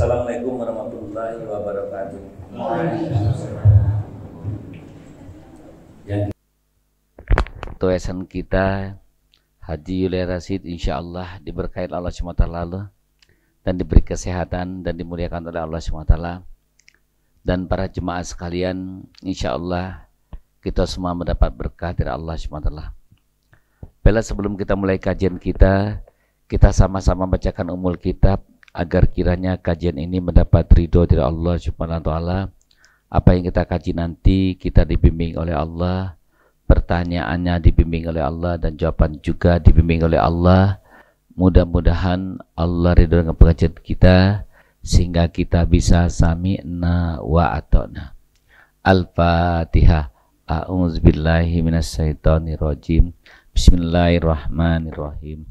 Assalamualaikum warahmatullahi wabarakatuh. Yang tuasan kita Haji Yulia Rasid insyaallah diberkahi Allah SWT dan diberi kesehatan dan dimuliakan oleh Allah SWT. Dan para jemaah sekalian, insyaallah kita semua mendapat berkah dari Allah SWT. Bila sebelum kita mulai kajian kita sama-sama bacakan umul kitab agar kiranya kajian ini mendapat ridho dari Allah Subhanahu wa taala. Apa yang kita kaji nanti kita dibimbing oleh Allah, pertanyaannya dibimbing oleh Allah, dan jawaban juga dibimbing oleh Allah. Mudah-mudahan Allah ridho dengan pengajian kita sehingga kita bisa sami'na wa ata'na. Al-Fatihah. A'udzubillahi minasyaitonirrajim. Bismillahirrahmanirrahim.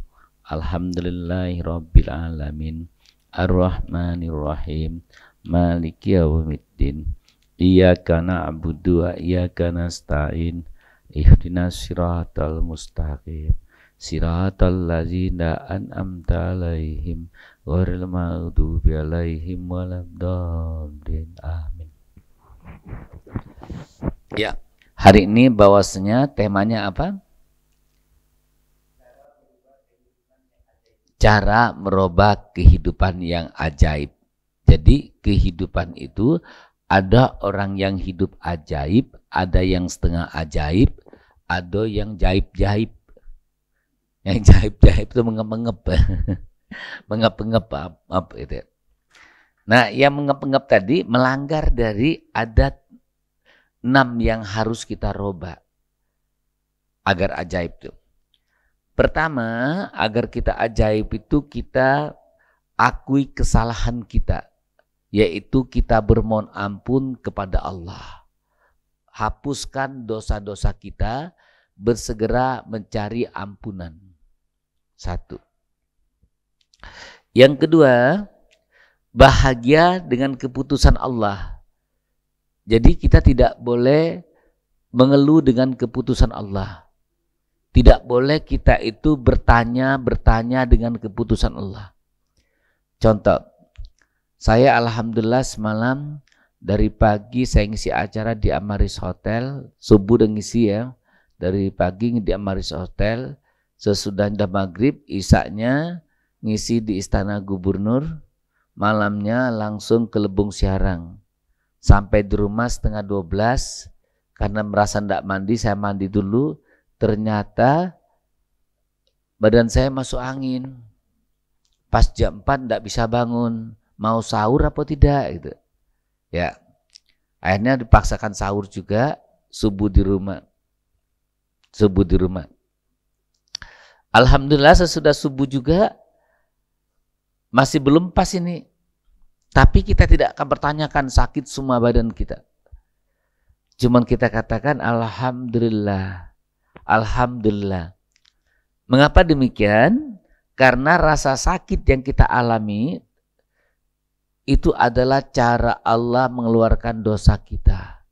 Alhamdulillahirabbil alamin. Ar-Rahmanirrahim. Maliki yaumiddin. Iyyaka na'budu wa iyyaka nasta'in. Ihdinas siratal mustaqim. Siratal ladzina an'amta 'alaihim ghairil maghdubi 'alaihim waladdallin. Amin. Ya, hari ini bahwasanya temanya apa? Cara merubah kehidupan yang ajaib. Jadi kehidupan itu ada orang yang hidup ajaib, ada yang setengah ajaib, ada yang jaib-jaib. Yang jaib-jaib itu mengep-ngep. Mengep-ngep apa itu. Nah, yang mengep-ngep tadi melanggar dari adat 6 yang harus kita rubah agar ajaib itu. Pertama, agar kita ajaib itu kita akui kesalahan kita, yaitu kita bermohon ampun kepada Allah. Hapuskan dosa-dosa kita, bersegera mencari ampunan. 1. Yang kedua, bahagia dengan keputusan Allah. Jadi kita tidak boleh mengeluh dengan keputusan Allah. Tidak boleh kita itu bertanya dengan keputusan Allah. Contoh, saya alhamdulillah semalam dari pagi saya ngisi acara di Amaris Hotel, subuh udah ngisi ya, dari pagi di Amaris Hotel, sesudah maghrib, isaknya ngisi di Istana Gubernur, malamnya langsung ke Lebung Siarang. Sampai di rumah setengah 12, karena merasa tidak mandi, saya mandi dulu. Ternyata badan saya masuk angin. Pas jam 4 tidak bisa bangun. Mau sahur apa tidak gitu. Ya. Akhirnya dipaksakan sahur juga, subuh di rumah. Subuh di rumah. Alhamdulillah sesudah subuh juga masih belum pas ini. Tapi kita tidak akan bertanyakan sakit semua badan kita. Cuman kita katakan alhamdulillah. Alhamdulillah. Mengapa demikian? Karena rasa sakit yang kita alami itu adalah cara Allah mengeluarkan dosa kita.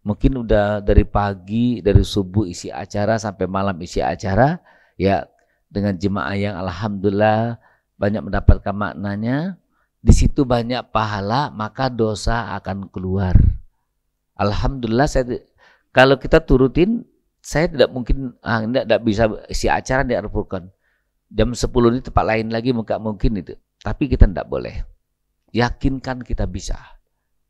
Mungkin udah dari pagi, dari subuh isi acara sampai malam isi acara, ya dengan jemaah yang alhamdulillah banyak mendapatkan maknanya, di situ banyak pahala, maka dosa akan keluar. Alhamdulillah kalau kita turutin, saya tidak mungkin, tidak bisa isi acara di Al-Furqan. Jam 10 ini tempat lain lagi mungkin itu. Tapi kita tidak boleh. Yakinkan kita bisa.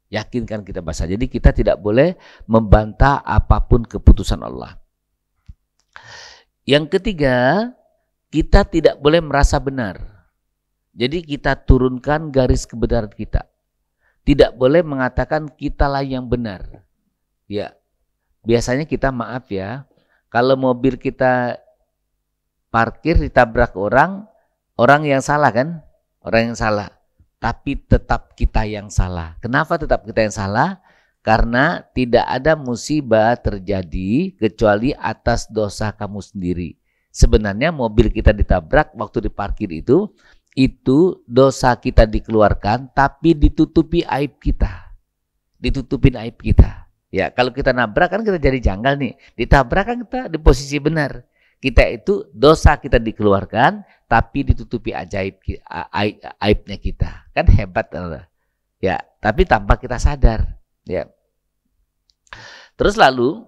Yakinkan kita bisa. Jadi kita tidak boleh membantah apapun keputusan Allah. Yang ketiga, kita tidak boleh merasa benar. Jadi kita turunkan garis kebenaran kita. Tidak boleh mengatakan kitalah yang benar. Ya. Biasanya kita maaf ya, kalau mobil kita parkir ditabrak orang yang salah kan? Orang yang salah. Tapi tetap kita yang salah. Kenapa tetap kita yang salah? Karena tidak ada musibah terjadi kecuali atas dosa kamu sendiri. Sebenarnya mobil kita ditabrak waktu diparkir itu dosa kita dikeluarkan tapi ditutupi aib kita. Ditutupin aib kita. Ya, kalau kita nabrak kan kita jadi janggal nih. Ditabrak kan kita di posisi benar. Kita itu dosa kita dikeluarkan tapi ditutupi aibnya kita. Kan hebat Allah. Ya, tapi tanpa kita sadar, ya. Terus lalu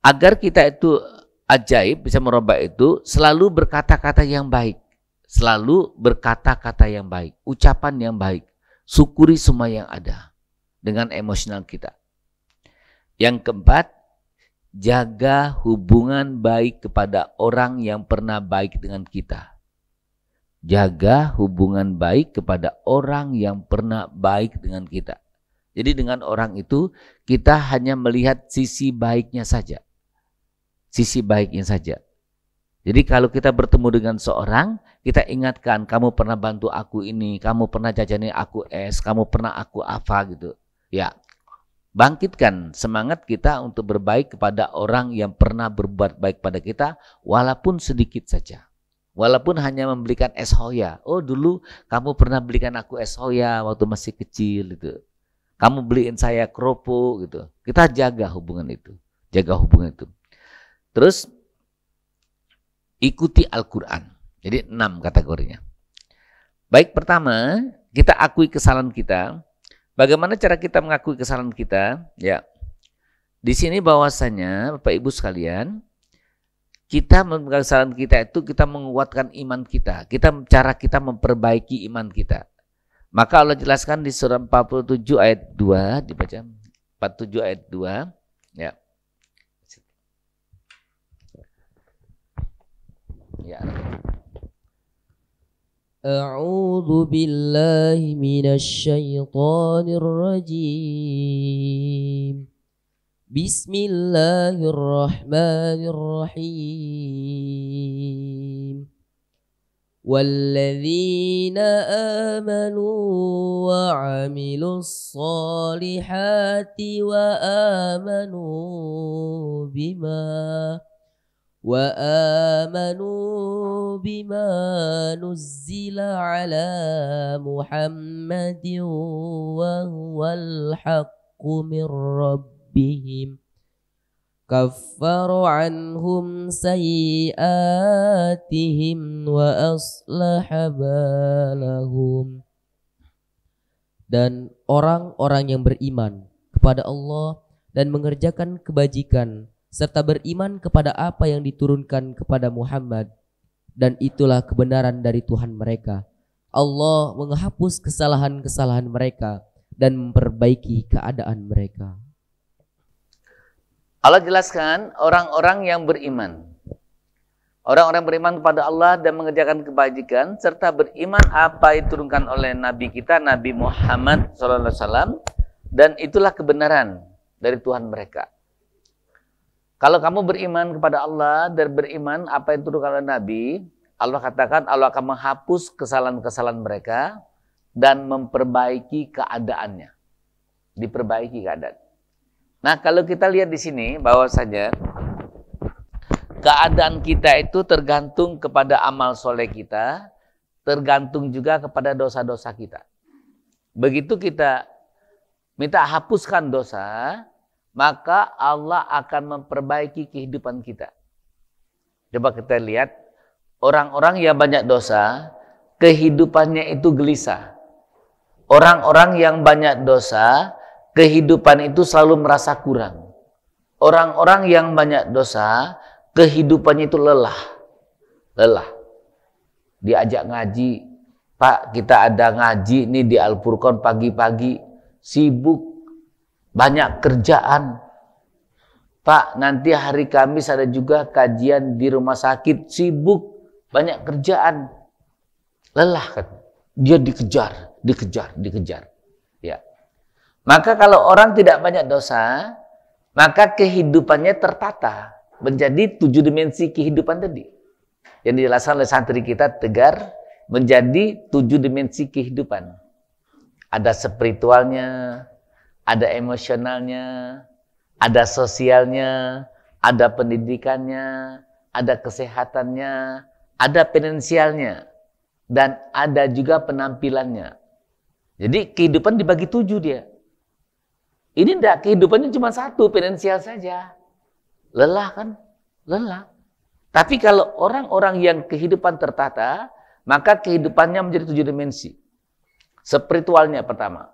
agar kita itu ajaib bisa merubah itu, selalu berkata-kata yang baik. Selalu berkata-kata yang baik, ucapan yang baik. Syukuri semua yang ada dengan emosional kita. Yang keempat, jaga hubungan baik kepada orang yang pernah baik dengan kita. Jaga hubungan baik kepada orang yang pernah baik dengan kita. Jadi dengan orang itu kita hanya melihat sisi baiknya saja. Sisi baiknya saja. Jadi kalau kita bertemu dengan seorang, kita ingatkan, kamu pernah bantu aku ini, kamu pernah jajani aku es, kamu pernah aku apa gitu. Ya, bangkitkan semangat kita untuk berbaik kepada orang yang pernah berbuat baik pada kita, walaupun sedikit saja. Walaupun hanya membelikan es hoya. Oh dulu kamu pernah belikan aku es hoya waktu masih kecil gitu. Kamu beliin saya keropok gitu. Kita jaga hubungan itu. Jaga hubungan itu. Terus ikuti Al-Quran. Jadi 6 kategorinya. Baik, pertama kita akui kesalahan kita. Bagaimana cara kita mengakui kesalahan kita? Ya, di sini bahwasanya Bapak Ibu sekalian, kita mengakui kesalahan kita itu kita menguatkan iman kita. Cara kita memperbaiki iman kita. Maka Allah jelaskan di surah 47 ayat 2, dibaca 47 ayat 2, ya. Ya. A'udzu billahi minasy syaithanir rajim. Bismillahirrahmanirrahim. Walladzina amanu wa 'amilus solihati wa amanu bima nuzzila ala Muhammadin wa huwal haqqu min rabbihim kaffaru anhum sayyi'atihim wa aslaha balahum. Dan orang-orang yang beriman kepada Allah dan mengerjakan kebajikan serta beriman kepada apa yang diturunkan kepada Muhammad, dan itulah kebenaran dari Tuhan mereka. Allah menghapus kesalahan-kesalahan mereka dan memperbaiki keadaan mereka. Allah jelaskan orang-orang yang beriman. Orang-orang beriman kepada Allah dan mengerjakan kebajikan serta beriman apa yang diturunkan oleh Nabi kita, Nabi Muhammad SAW, dan itulah kebenaran dari Tuhan mereka. Kalau kamu beriman kepada Allah dan beriman apa yang diturunkan oleh Nabi, Allah katakan Allah akan menghapus kesalahan-kesalahan mereka dan memperbaiki keadaannya. Diperbaiki keadaan. Nah, kalau kita lihat di sini bahwasanya keadaan kita itu tergantung kepada amal soleh kita, tergantung juga kepada dosa-dosa kita. Begitu kita minta hapuskan dosa, maka Allah akan memperbaiki kehidupan kita. Coba kita lihat, orang-orang yang banyak dosa, kehidupannya itu gelisah. Orang-orang yang banyak dosa, kehidupan itu selalu merasa kurang. Orang-orang yang banyak dosa, kehidupannya itu lelah. Lelah. Diajak ngaji, Pak kita ada ngaji nih di Al-Furqan pagi-pagi, sibuk. Banyak kerjaan. Pak, nanti hari Kamis ada juga kajian di rumah sakit, sibuk, banyak kerjaan. Lelah kan. Dia dikejar. Ya. Maka kalau orang tidak banyak dosa, maka kehidupannya tertata menjadi 7 dimensi kehidupan tadi. Yang dijelaskan oleh santri kita Tegar, menjadi 7 dimensi kehidupan. Ada spiritualnya, ada emosionalnya, ada sosialnya, ada pendidikannya, ada kesehatannya, ada finansialnya, dan ada juga penampilannya. Jadi kehidupan dibagi 7 dia. Ini enggak, kehidupannya cuma 1, finansial saja. Lelah kan? Lelah. Tapi kalau orang-orang yang kehidupan tertata, maka kehidupannya menjadi 7 dimensi. Spiritualnya pertama,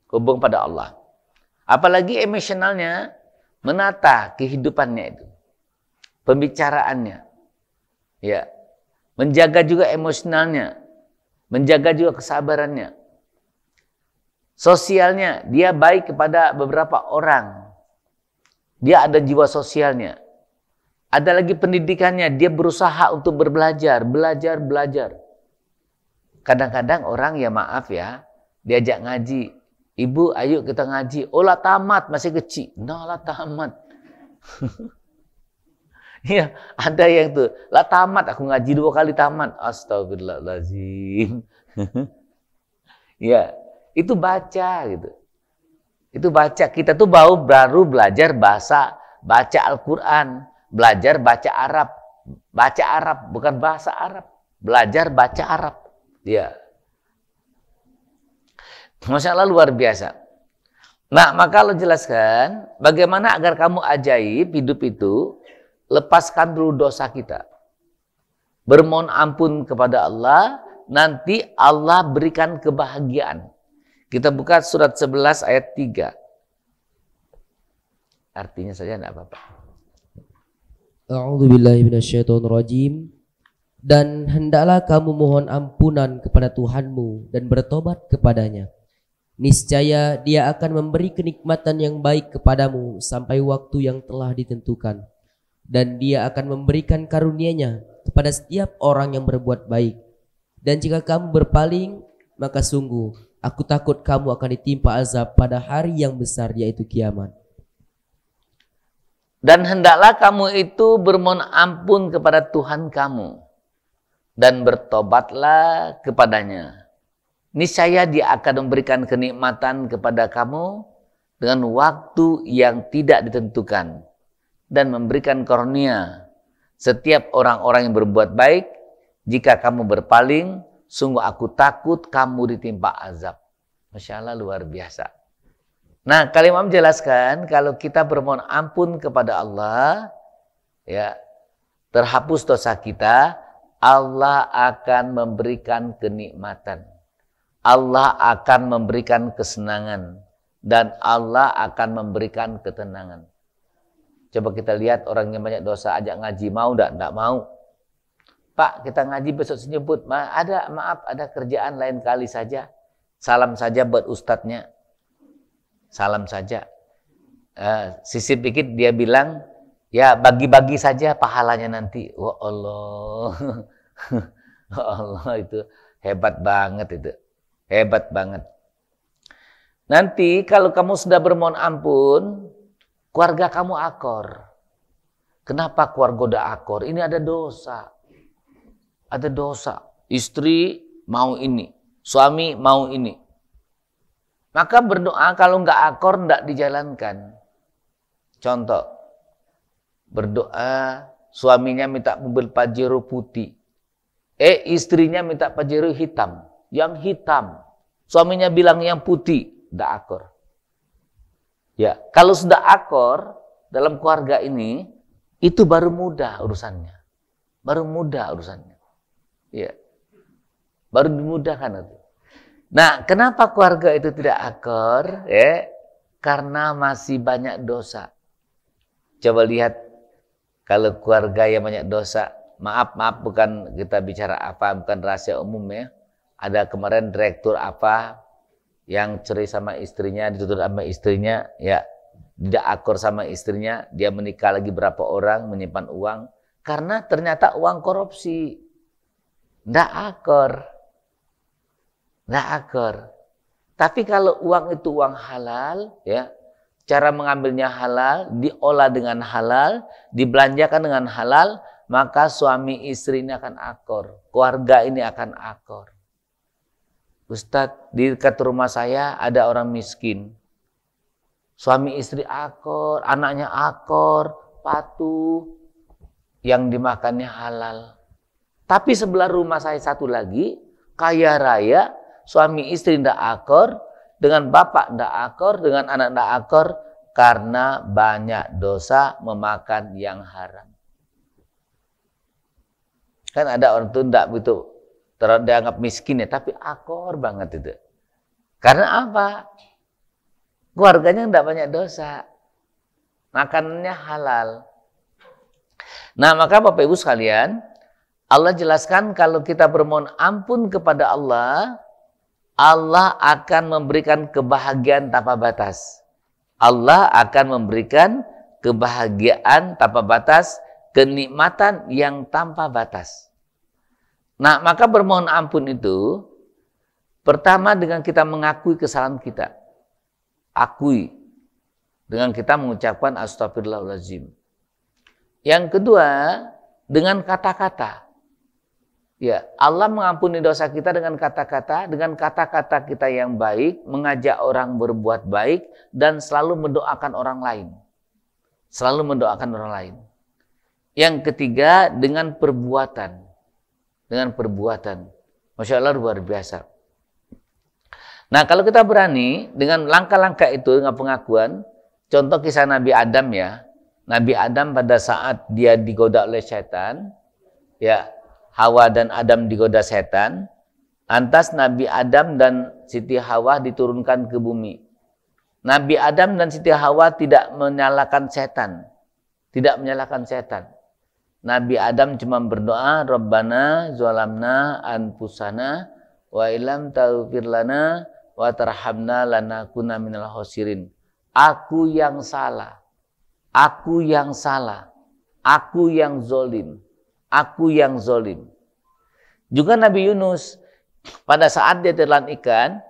hubung pada Allah. Apalagi emosionalnya, menata kehidupannya itu. Pembicaraannya. Ya. Menjaga juga emosionalnya. Menjaga juga kesabarannya. Sosialnya, dia baik kepada beberapa orang. Dia ada jiwa sosialnya. Ada lagi pendidikannya, dia berusaha untuk belajar. Kadang-kadang orang ya maaf ya, diajak ngaji. Ibu, ayo kita ngaji. Oh lah tamat, masih kecil. Nah lah tamat. Iya, ada yang tuh. Lah tamat, aku ngaji 2 kali tamat. Astagfirullahaladzim. Ya, itu baca gitu. Itu baca. Kita tuh baru belajar baca Al-Quran. Belajar baca Arab. Baca Arab, bukan bahasa Arab. Belajar baca Arab. Ya. Masya Allah luar biasa. Nah, maka Allah jelaskan bagaimana agar kamu ajaib hidup itu, lepaskan dulu dosa kita. Bermohon ampun kepada Allah, nanti Allah berikan kebahagiaan. Kita buka surat 11 ayat 3. Artinya saja tidak apa-apa. A'udzubillahi minasyaitonirrajim. Dan hendaklah kamu mohon ampunan kepada Tuhanmu dan bertobat kepadanya. Niscaya Dia akan memberi kenikmatan yang baik kepadamu sampai waktu yang telah ditentukan. Dan Dia akan memberikan karunia-Nya kepada setiap orang yang berbuat baik. Dan jika kamu berpaling, maka sungguh aku takut kamu akan ditimpa azab pada hari yang besar, yaitu kiamat. Dan hendaklah kamu itu bermohon ampun kepada Tuhan kamu dan bertobatlah kepadanya. Niscaya Dia akan memberikan kenikmatan kepada kamu dengan waktu yang tidak ditentukan dan memberikan karunia setiap orang-orang yang berbuat baik. Jika kamu berpaling, sungguh aku takut kamu ditimpa azab. Masya Allah luar biasa. Nah, kalimat menjelaskan kalau kita bermohon ampun kepada Allah, ya, terhapus dosa kita, Allah akan memberikan kenikmatan. Allah akan memberikan kesenangan. Dan Allah akan memberikan ketenangan. Coba kita lihat orang yang banyak dosa, ajak ngaji, mau enggak? Enggak mau. Pak, kita ngaji besok senyebut. Maaf, ada kerjaan lain kali saja. Salam saja buat ustadznya. Salam saja. Sisip dikit dia bilang, ya bagi-bagi saja pahalanya nanti. Wah Allah. Allah itu hebat banget itu. Hebat banget. Nanti kalau kamu sudah bermohon ampun, keluarga kamu akor. Kenapa keluarga udah akor? Ini ada dosa. Ada dosa. Istri mau ini. Suami mau ini. Maka berdoa kalau nggak akor, nggak dijalankan. Contoh, berdoa suaminya minta mobil Pajero putih. Istrinya minta Pajero hitam. Yang hitam. Suaminya bilang yang putih. Nggak akor. Ya, kalau sudah akor dalam keluarga ini, itu baru mudah urusannya. Baru mudah urusannya. Ya. Baru dimudahkan itu. Nah, kenapa keluarga itu tidak akor? Ya, karena masih banyak dosa. Coba lihat, kalau keluarga yang banyak dosa, maaf, bukan kita bicara apa, bukan rahasia umum ya. Ada kemarin direktur apa yang cerai sama istrinya, dituntut sama istrinya, ya tidak akor sama istrinya, dia menikah lagi berapa orang, menyimpan uang, karena ternyata uang korupsi. Tidak akor. Nggak akor. Tapi kalau uang itu uang halal, ya, cara mengambilnya halal, diolah dengan halal, dibelanjakan dengan halal, maka suami istri ini akan akor. Keluarga ini akan akor. Ustadz, di dekat rumah saya ada orang miskin. Suami istri akor, anaknya akor, patuh, yang dimakannya halal. Tapi sebelah rumah saya satu lagi, kaya raya, suami istri tidak akor, dengan bapak tidak akor, dengan anak tidak akor, karena banyak dosa memakan yang haram. Kan ada orang itu tidak begitu dianggap miskin ya, tapi akor banget itu. Karena apa? Keluarganya tidak banyak dosa. Makanannya halal. Nah, maka Bapak Ibu sekalian, Allah jelaskan kalau kita bermohon ampun kepada Allah, Allah akan memberikan kebahagiaan tanpa batas. Allah akan memberikan kebahagiaan tanpa batas, kenikmatan yang tanpa batas. Nah, maka bermohon ampun itu pertama dengan kita mengakui kesalahan kita. Akui dengan kita mengucapkan astagfirullahaladzim. Yang kedua, dengan kata-kata. Ya, Allah mengampuni dosa kita dengan kata-kata kita yang baik, mengajak orang berbuat baik, dan selalu mendoakan orang lain. Selalu mendoakan orang lain. Yang ketiga, dengan perbuatan. Dengan perbuatan. Masya Allah, luar biasa. Nah, kalau kita berani dengan langkah-langkah itu, dengan pengakuan, contoh kisah Nabi Adam ya. Nabi Adam pada saat dia digoda oleh setan, ya, Hawa dan Adam digoda setan, lantas Nabi Adam dan Siti Hawa diturunkan ke bumi. Nabi Adam dan Siti Hawa tidak menyalahkan setan. Tidak menyalahkan setan. Nabi Adam cuma berdoa, Rabbana zalamna anfusana wa illam taghfir lana wa tarhamna lanakuna minal khosirin. Aku yang salah. Aku yang salah, aku yang zolim, aku yang zolim. Juga Nabi Yunus, pada saat dia telan ikan,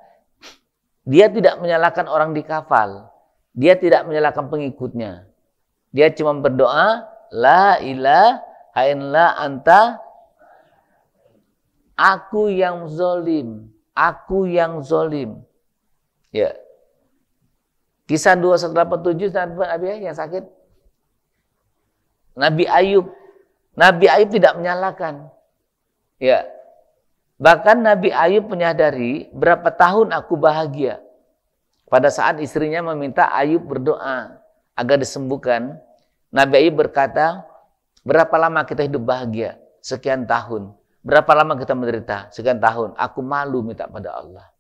dia tidak menyalahkan orang di kapal. Dia tidak menyalahkan pengikutnya. Dia cuma berdoa, La ilaha illa anta, aku yang zolim, aku yang zolim. Ya. Kisah 2187 Nabi yang sakit. Nabi Ayub tidak menyalahkan. Ya. Bahkan Nabi Ayub menyadari berapa tahun aku bahagia. Pada saat istrinya meminta Ayub berdoa agar disembuhkan, Nabi Ayub berkata, berapa lama kita hidup bahagia? Sekian tahun. Berapa lama kita menderita? Sekian tahun. Aku malu minta pada Allah.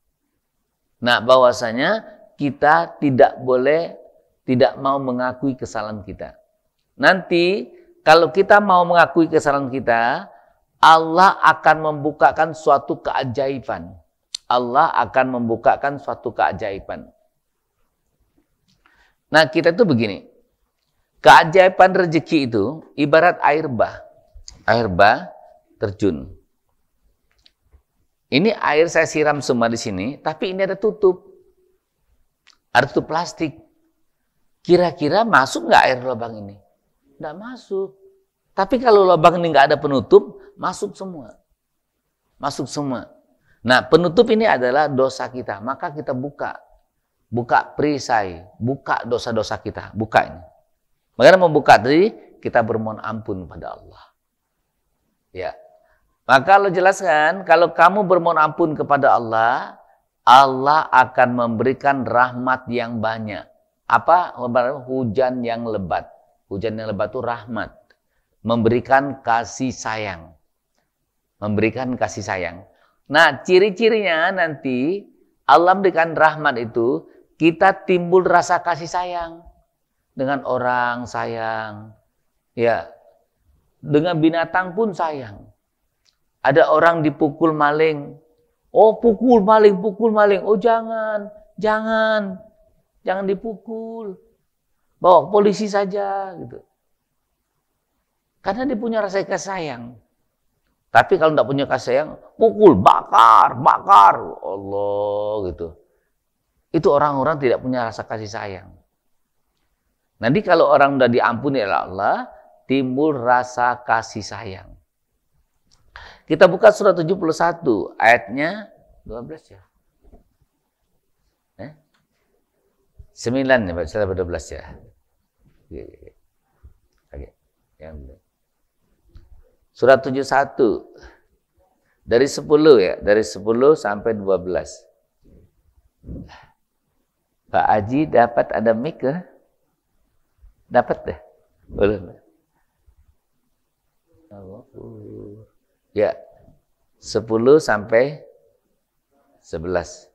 Nah, bahwasanya kita tidak boleh tidak mau mengakui kesalahan kita. Nanti kalau kita mau mengakui kesalahan kita, Allah akan membukakan suatu keajaiban. Allah akan membukakan suatu keajaiban. Nah, kita itu begini. Keajaiban rezeki itu ibarat air bah. Air bah terjun. Ini air saya siram semua di sini, tapi ini ada tutup. Ada tutup plastik. Kira-kira masuk nggak air lubang ini? Nggak masuk. Tapi kalau lubang ini nggak ada penutup, masuk semua. Masuk semua. Nah, penutup ini adalah dosa kita. Maka kita buka. Buka perisai. Buka dosa-dosa kita. Buka ini. Makanya membuka tadi, kita bermohon ampun pada Allah. Ya. Maka Allah jelaskan, kalau kamu bermohon ampun kepada Allah, Allah akan memberikan rahmat yang banyak. Apa? Hujan yang lebat. Hujan yang lebat itu rahmat. Memberikan kasih sayang. Memberikan kasih sayang. Nah, ciri-cirinya nanti Allah memberikan rahmat itu, kita timbul rasa kasih sayang. Dengan orang sayang. Ya. Dengan binatang pun sayang. Ada orang dipukul maling. Oh, pukul maling. Oh, jangan dipukul. Bawa polisi saja gitu. Karena dia punya rasa kasih sayang. Tapi kalau tidak punya kasih sayang, pukul, bakar. Allah gitu. Itu orang-orang tidak punya rasa kasih sayang. Nanti kalau orang sudah diampuni oleh Allah, timbul rasa kasih sayang. Kita buka surat 71 ayatnya 12 ya. 9 ya, setelah 12 ya. Oke. Surat 71 dari 10 ya, dari 10 sampai 12. Pak Haji dapat ada mic ya? Dapat deh. Boleh. Ya. 10 sampai 11.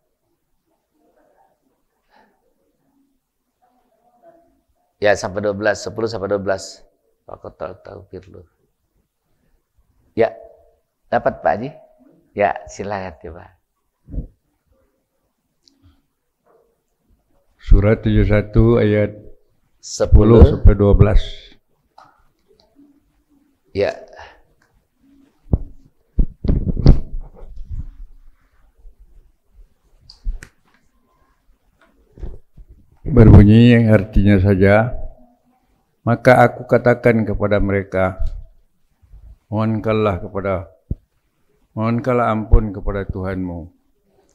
Ya sampai 12, 10 sampai 12. Faqat tauhid. Ya, dapat Pak Haji? Ya, silakan coba. Surat 71 ayat 10 sampai 12. Ya. Berbunyi yang artinya saja, maka aku katakan kepada mereka, mohonkanlah ampun kepada Tuhanmu,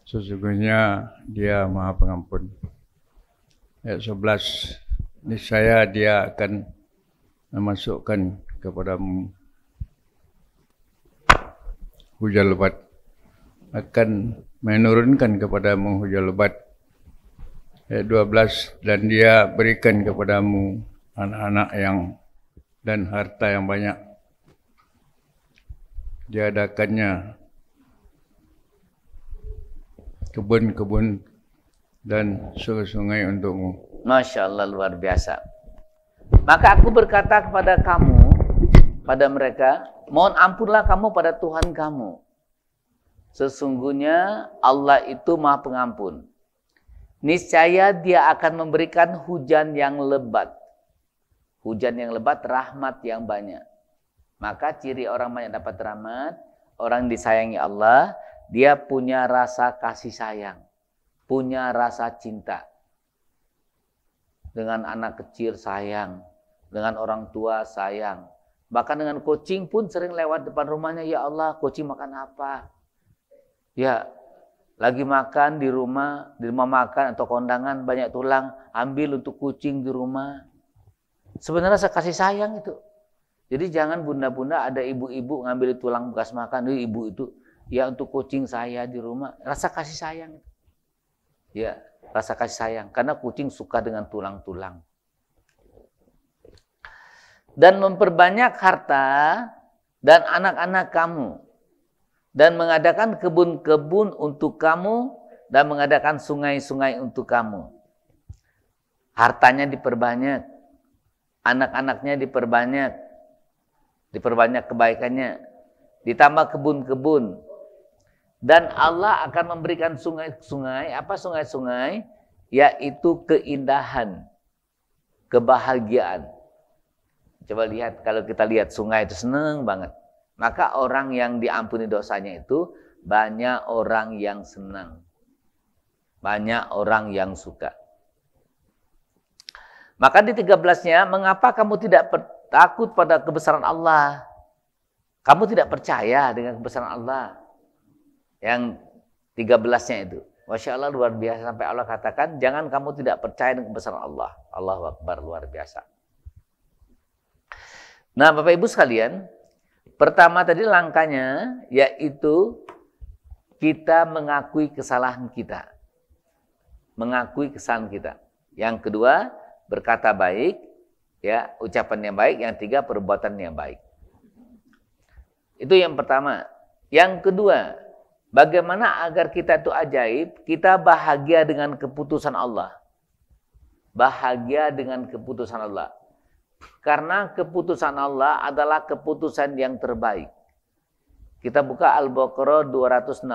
sesungguhnya Dia Maha Pengampun. Ayat 11, niscaya Dia akan memasukkan kepadamu hujan lebat, akan menurunkan kepadamu hujan lebat. Ayat 12, dan Dia berikan kepadamu anak-anak dan harta yang banyak. Diadakannya kebun-kebun dan sungai-sungai untukmu. Masya Allah, luar biasa. Maka aku berkata kepada kamu, pada mereka, mohon ampunlah kamu pada Tuhan kamu. Sesungguhnya Allah itu Maha Pengampun. Niscaya Dia akan memberikan hujan yang lebat. Hujan yang lebat, rahmat yang banyak. Maka ciri orang banyak dapat rahmat, orang disayangi Allah, dia punya rasa kasih sayang, punya rasa cinta. Dengan anak kecil sayang, dengan orang tua sayang. Bahkan dengan kucing pun sering lewat depan rumahnya, ya Allah, kucing makan apa? Ya, lagi makan di rumah makan atau kondangan banyak tulang, ambil untuk kucing di rumah. Sebenarnya rasa kasih sayang itu. Jadi jangan bunda-bunda ada ibu-ibu ngambil tulang bekas makan, ibu itu ya untuk kucing saya di rumah. Rasa kasih sayang. Ya, rasa kasih sayang karena kucing suka dengan tulang-tulang. Dan memperbanyak harta dan anak-anak kamu, dan mengadakan kebun-kebun untuk kamu, dan mengadakan sungai-sungai untuk kamu. Hartanya diperbanyak, anak-anaknya diperbanyak kebaikannya, ditambah kebun-kebun. Dan Allah akan memberikan sungai-sungai, apa sungai-sungai? Yaitu keindahan, kebahagiaan. Coba lihat, kalau kita lihat sungai itu senang banget. Maka orang yang diampuni dosanya itu banyak orang yang senang. Banyak orang yang suka. Maka di 13-nya, mengapa kamu tidak takut pada kebesaran Allah? Kamu tidak percaya dengan kebesaran Allah. Yang 13-nya itu. Masya Allah, luar biasa. Sampai Allah katakan, jangan kamu tidak percaya dengan kebesaran Allah. Allahu Akbar, luar biasa. Nah, Bapak Ibu sekalian, pertama tadi langkahnya yaitu kita mengakui kesalahan kita. Mengakui kesalahan kita. Yang kedua, berkata baik, ya, ucapan yang baik. Yang tiga, perbuatan yang baik. Itu yang pertama. Yang kedua, bagaimana agar kita itu ajaib, kita bahagia dengan keputusan Allah. Bahagia dengan keputusan Allah. Karena keputusan Allah adalah keputusan yang terbaik. Kita buka Al-Baqarah 216.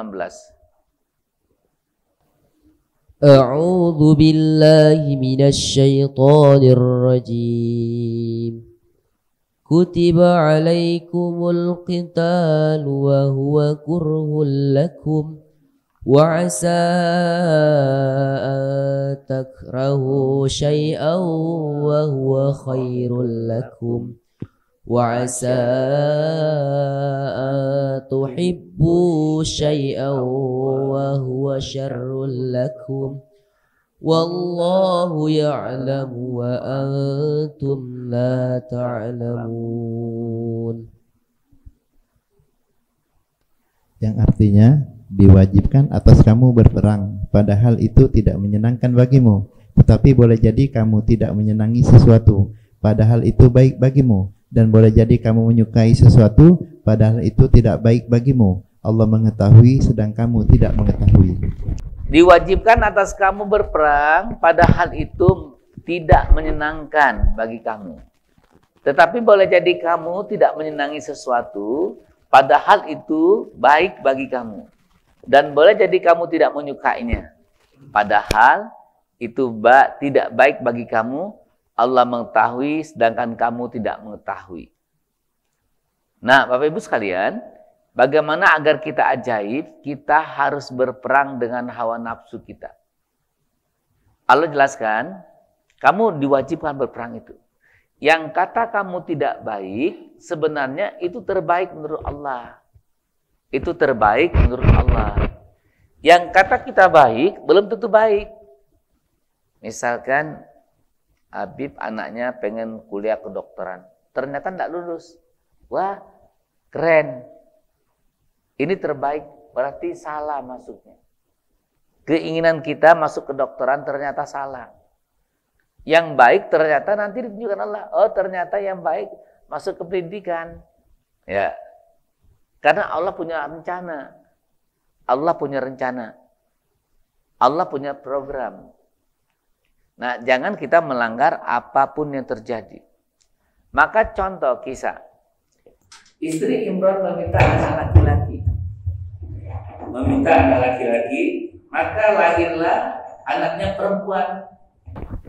A'udzu billahi minasy syaithanir rajim. Kutiba 'alaikumul qitalu wa huwa kurhul lakum wa 'asa takrahu syai'an wa huwa khairul lakum wa 'asa tuhibbu syai'an wa huwa syarrul lakum wallahu ya'lamu wa antum la ta'lamun. Yang artinya diwajibkan atas kamu berperang, padahal itu tidak menyenangkan bagimu. Tetapi boleh jadi kamu tidak menyenangi sesuatu, padahal itu baik bagimu. Dan boleh jadi kamu menyukai sesuatu, padahal itu tidak baik bagimu. Allah mengetahui sedang kamu tidak mengetahui. Diwajibkan atas kamu berperang, padahal itu tidak menyenangkan bagi kamu. Tetapi boleh jadi kamu tidak menyenangi sesuatu, padahal itu baik bagi kamu. Dan boleh jadi kamu tidak menyukainya, padahal itu tidak baik bagi kamu. Allah mengetahui, sedangkan kamu tidak mengetahui. Nah, Bapak Ibu sekalian, bagaimana agar kita ajaib? Kita harus berperang dengan hawa nafsu kita. Allah jelaskan, kamu diwajibkan berperang itu. Yang kata kamu tidak baik, sebenarnya itu terbaik menurut Allah. Itu terbaik menurut Allah. Yang kata kita baik, belum tentu baik. Misalkan, Habib anaknya pengen kuliah kedokteran, ternyata tidak lulus. Wah, keren. Ini terbaik, berarti salah masuknya. Keinginan kita masuk kedokteran ternyata salah. Yang baik ternyata nanti ditunjukkan Allah. Oh, ternyata yang baik masuk ke pendidikan. Ya. Karena Allah punya rencana. Allah punya rencana. Allah punya program. Nah, jangan kita melanggar apapun yang terjadi. Maka contoh kisah. Istri Imran meminta anak laki-laki. Maka lahirlah anaknya perempuan.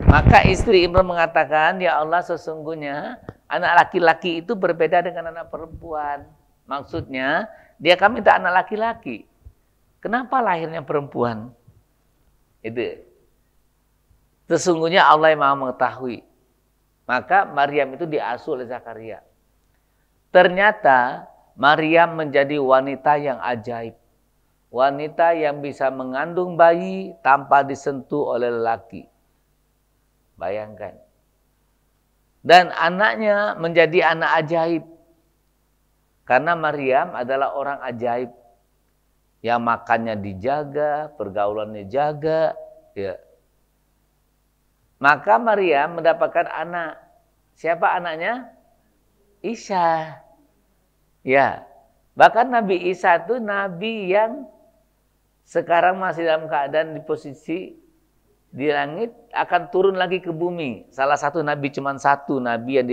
Maka istri Imran mengatakan, ya Allah, sesungguhnya anak laki-laki itu berbeda dengan anak perempuan. Maksudnya, dia kan minta anak laki-laki. Kenapa lahirnya perempuan? Itu. Sesungguhnya Allah yang Maha mengetahui. Maka Maryam itu diasuh oleh Zakaria. Ternyata Maryam menjadi wanita yang ajaib. Wanita yang bisa mengandung bayi tanpa disentuh oleh lelaki. Bayangkan. Dan anaknya menjadi anak ajaib. Karena Maryam adalah orang ajaib. Yang makannya dijaga, pergaulannya jaga. Ya. Maka Maryam mendapatkan anak. Siapa anaknya? Isa. Ya. Bahkan Nabi Isa itu nabi yang sekarang masih dalam keadaan di posisi di langit, akan turun lagi ke bumi. Salah satu nabi, cuma satu nabi yang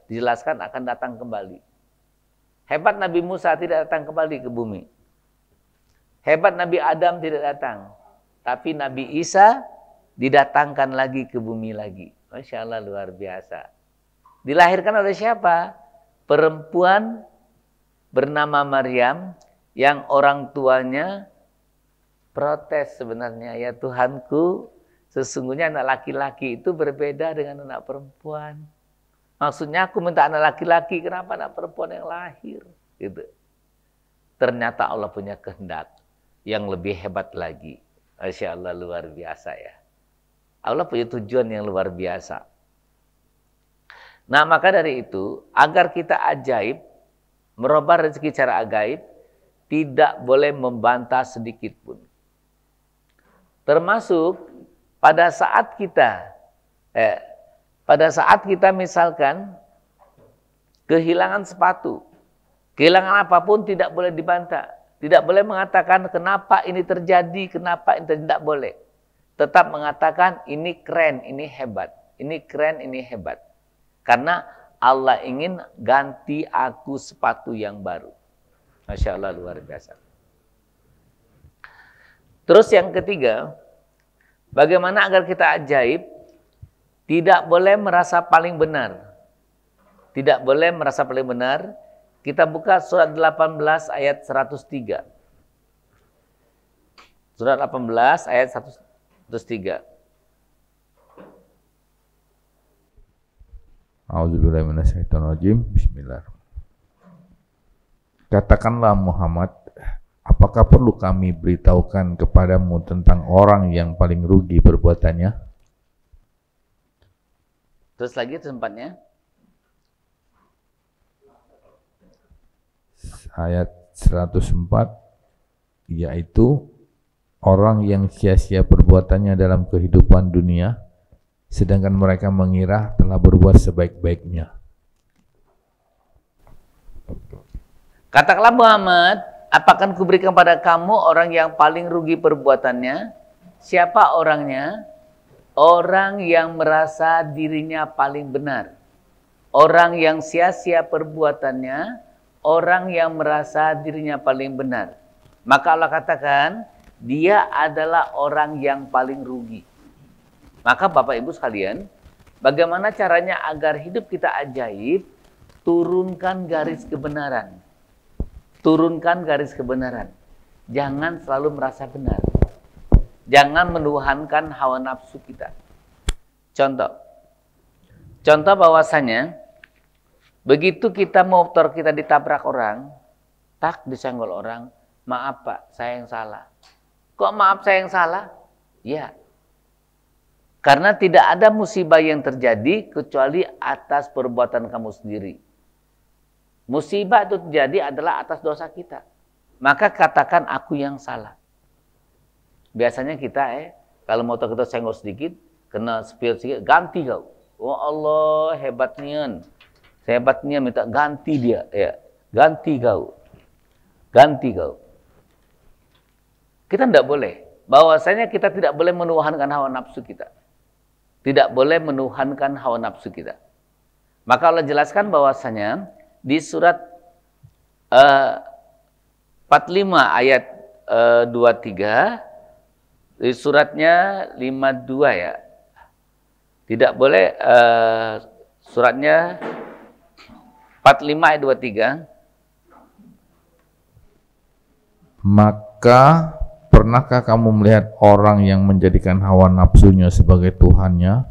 dijelaskan akan datang kembali. Hebat Nabi Musa tidak datang kembali ke bumi. Hebat Nabi Adam tidak datang. Tapi Nabi Isa didatangkan lagi ke bumi lagi. Masya Allah, luar biasa. Dilahirkan oleh siapa? Perempuan bernama Maryam yang orang tuanya protes sebenarnya. Ya Tuhanku, sesungguhnya anak laki-laki itu berbeda dengan anak perempuan. Maksudnya aku minta anak laki-laki, kenapa anak perempuan yang lahir? Gitu. Ternyata Allah punya kehendak yang lebih hebat lagi. Masya Allah, luar biasa ya. Allah punya tujuan yang luar biasa. Nah, maka dari itu, agar kita ajaib, merubah rezeki cara ajaib, tidak boleh membantah sedikit pun. Termasuk pada saat kita misalkan kehilangan sepatu, kehilangan apapun tidak boleh dibantah. Tidak boleh mengatakan kenapa ini terjadi, kenapa ini tidak boleh. Tetap mengatakan ini keren, ini hebat. Ini keren, ini hebat. Karena Allah ingin ganti aku sepatu yang baru. Masya Allah, luar biasa. Terus yang ketiga, bagaimana agar kita ajaib? Tidak boleh merasa paling benar. Tidak boleh merasa paling benar. Kita buka surat 18 ayat 103. Surat 18 ayat 103. A'udzubillahi minasyaitonirrajim. Bismillah. Katakanlah Muhammad, apakah perlu kami beritahukan kepadamu tentang orang yang paling rugi perbuatannya? Terus lagi tempatnya. Ayat 104, yaitu orang yang sia-sia perbuatannya dalam kehidupan dunia, sedangkan mereka mengira telah berbuat sebaik-baiknya. Katakanlah Muhammad, apakah kuberikan kepada kamu orang yang paling rugi perbuatannya? Siapa orangnya? Orang yang merasa dirinya paling benar. Orang yang sia-sia perbuatannya, orang yang merasa dirinya paling benar. Maka Allah katakan, dia adalah orang yang paling rugi. Maka Bapak Ibu sekalian, bagaimana caranya agar hidup kita ajaib? Turunkan garis kebenaran. Turunkan garis kebenaran. Jangan selalu merasa benar. Jangan menuhankan hawa nafsu kita. Contoh bahwasanya, begitu motor kita ditabrak orang, tak disenggol orang, maaf Pak, saya yang salah. Kok maaf saya yang salah? Ya. Karena tidak ada musibah yang terjadi kecuali atas perbuatan kamu sendiri. Musibah itu terjadi adalah atas dosa kita. Maka katakan aku yang salah. Biasanya kita kalau motor kita senggol sedikit, kena spill sedikit, ganti kau. Oh Allah, hebatnya. Hebatnya minta ganti dia, ya. Ganti kau. Ganti kau. Kita tidak boleh. Bahwasanya kita tidak boleh menuhankan hawa nafsu kita. Tidak boleh menuhankan hawa nafsu kita. Maka Allah jelaskan bahwasanya di surat 45 ayat 23, di suratnya 52 ya. Tidak boleh suratnya 45 ayat 23. Maka pernahkah kamu melihat orang yang menjadikan hawa nafsunya sebagai Tuhannya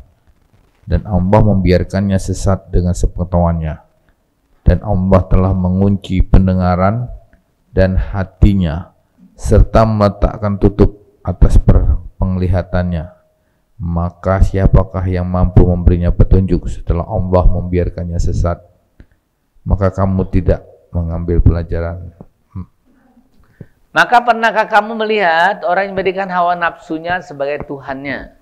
dan Allah membiarkannya sesat dengan sepengetahuannya, dan Allah telah mengunci pendengaran dan hatinya serta meletakkan tutup atas penglihatannya, maka siapakah yang mampu memberinya petunjuk setelah Allah membiarkannya sesat? Maka kamu tidak mengambil pelajaran. Maka pernahkah kamu melihat orang yang menjadikan hawa nafsunya sebagai Tuhannya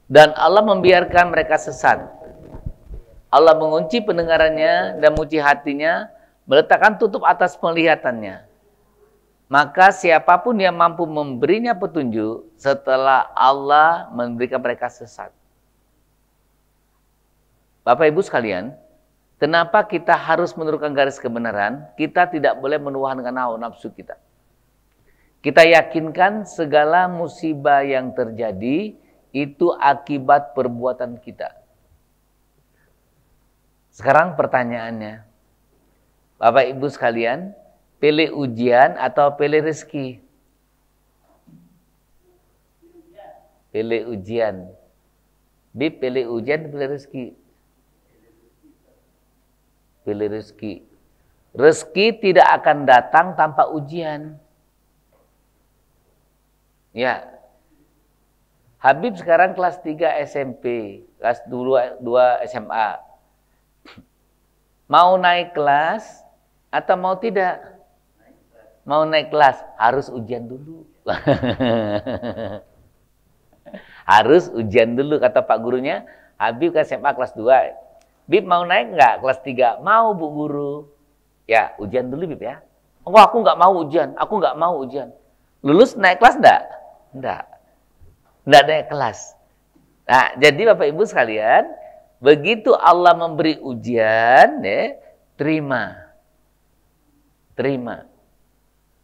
dan Allah membiarkan mereka sesat? Allah mengunci pendengarannya dan mengunci hatinya, meletakkan tutup atas penglihatannya. Maka siapapun yang mampu memberinya petunjuk setelah Allah memberikan mereka sesat. Bapak Ibu sekalian, kenapa kita harus menurunkan garis kebenaran? Kita tidak boleh menuhankan hawa nafsu kita. Kita yakinkan segala musibah yang terjadi itu akibat perbuatan kita. Sekarang pertanyaannya, Bapak Ibu sekalian, pilih ujian atau pilih rezeki? Pilih ujian. Bib, pilih ujian, pilih rezeki? Pilih rezeki. Rezeki tidak akan datang tanpa ujian. Ya. Habib sekarang kelas 3 SMP, kelas 2 SMA. Mau naik kelas atau mau tidak? Mau naik kelas, harus ujian dulu. Harus ujian dulu, kata Pak gurunya. Habib ke SMA kelas 2. Bib mau naik nggak kelas 3? Mau Bu Guru. Ya, ujian dulu Bib ya. Oh, aku nggak mau ujian, aku nggak mau ujian. Lulus naik kelas enggak? Enggak. Enggak naik kelas. Nah, jadi Bapak Ibu sekalian, begitu Allah memberi ujian, ya, terima. Terima.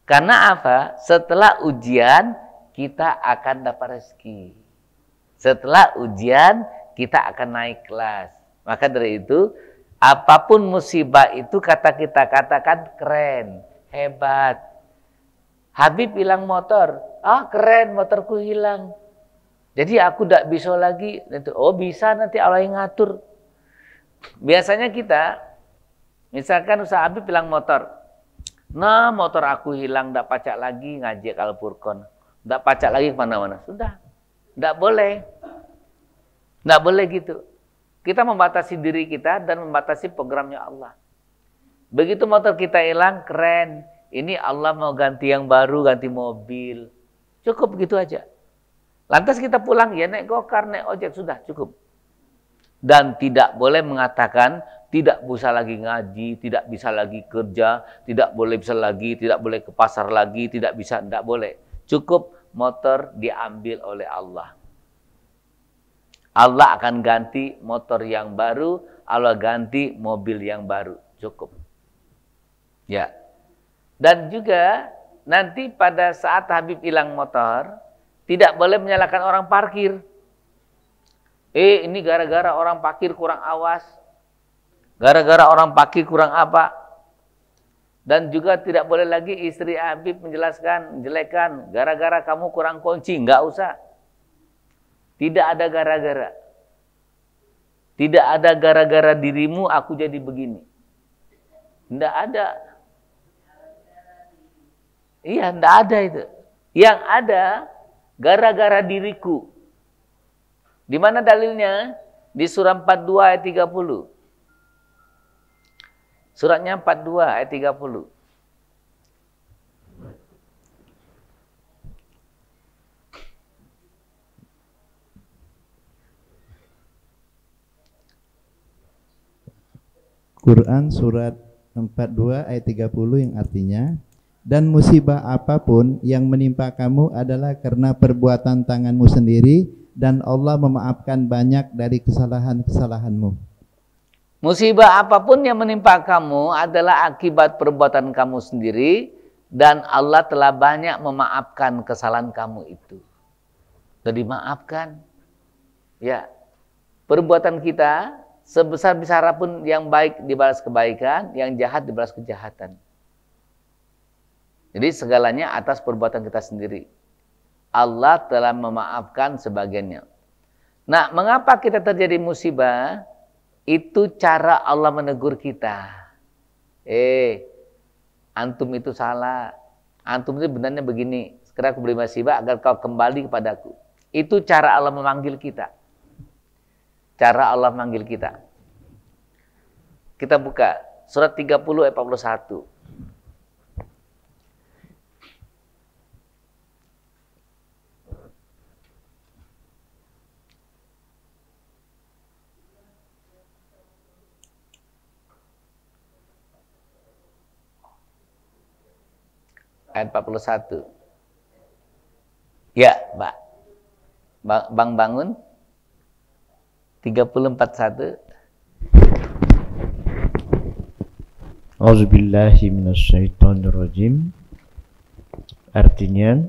Karena apa? Setelah ujian, kita akan dapat rezeki. Setelah ujian, kita akan naik kelas. Maka dari itu, apapun musibah itu kita katakan keren, hebat. Habib hilang motor. Ah, keren, motorku hilang. Jadi aku tidak bisa lagi. Oh, bisa, nanti Allah yang ngatur. Biasanya kita, misalkan usaha Habib hilang motor. Nah, motor aku hilang, tidak pacak lagi ngaji Al-Furqan. Tidak pacak lagi kemana-mana. Sudah. Tidak boleh. Tidak boleh gitu. Kita membatasi diri kita dan membatasi programnya Allah. Begitu motor kita hilang, keren. Ini Allah mau ganti yang baru, ganti mobil. Cukup begitu aja. Lantas kita pulang, ya naik gokar, naik ojek, sudah cukup. Dan tidak boleh mengatakan, tidak bisa lagi ngaji, tidak bisa lagi kerja, tidak boleh ke pasar lagi, tidak boleh. Cukup motor diambil oleh Allah. Allah akan ganti motor yang baru, Allah ganti mobil yang baru. Cukup. Ya. Dan juga nanti pada saat Habib hilang motor, tidak boleh menyalahkan orang parkir. Ini gara-gara orang parkir kurang awas. Gara-gara orang parkir kurang apa. Dan juga tidak boleh lagi istri Habib menjelaskan, menjelekan, gara-gara kamu kurang kunci. Enggak usah. Tidak ada gara-gara. Tidak ada gara-gara dirimu aku jadi begini. Tidak ada. Iya, tidak ada itu. Yang ada gara-gara diriku. Di mana dalilnya? Di surah 42 ayat 30. Suratnya 42 ayat 30. Quran surat 42 ayat 30 yang artinya, dan musibah apapun yang menimpa kamu adalah karena perbuatan tanganmu sendiri, dan Allah memaafkan banyak dari kesalahan-kesalahanmu. Musibah apapun yang menimpa kamu adalah akibat perbuatan kamu sendiri, dan Allah telah banyak memaafkan kesalahan kamu itu. Sudah dimaafkan. Ya, perbuatan kita sebesar-besar pun yang baik dibalas kebaikan, yang jahat dibalas kejahatan. Jadi segalanya atas perbuatan kita sendiri. Allah telah memaafkan sebagiannya. Nah, mengapa kita terjadi musibah? Itu cara Allah menegur kita. Antum itu salah. Antum itu benarnya begini. Sekarang aku beri musibah agar kau kembali kepadaku. Itu cara Allah memanggil kita. Cara Allah memanggil kita. Kita buka surat 30 ayat 41. Ayat 41. Ya, Pak. Bang bangun. 30:41. Auzubillahi minasyaitonirrajim. Artinya,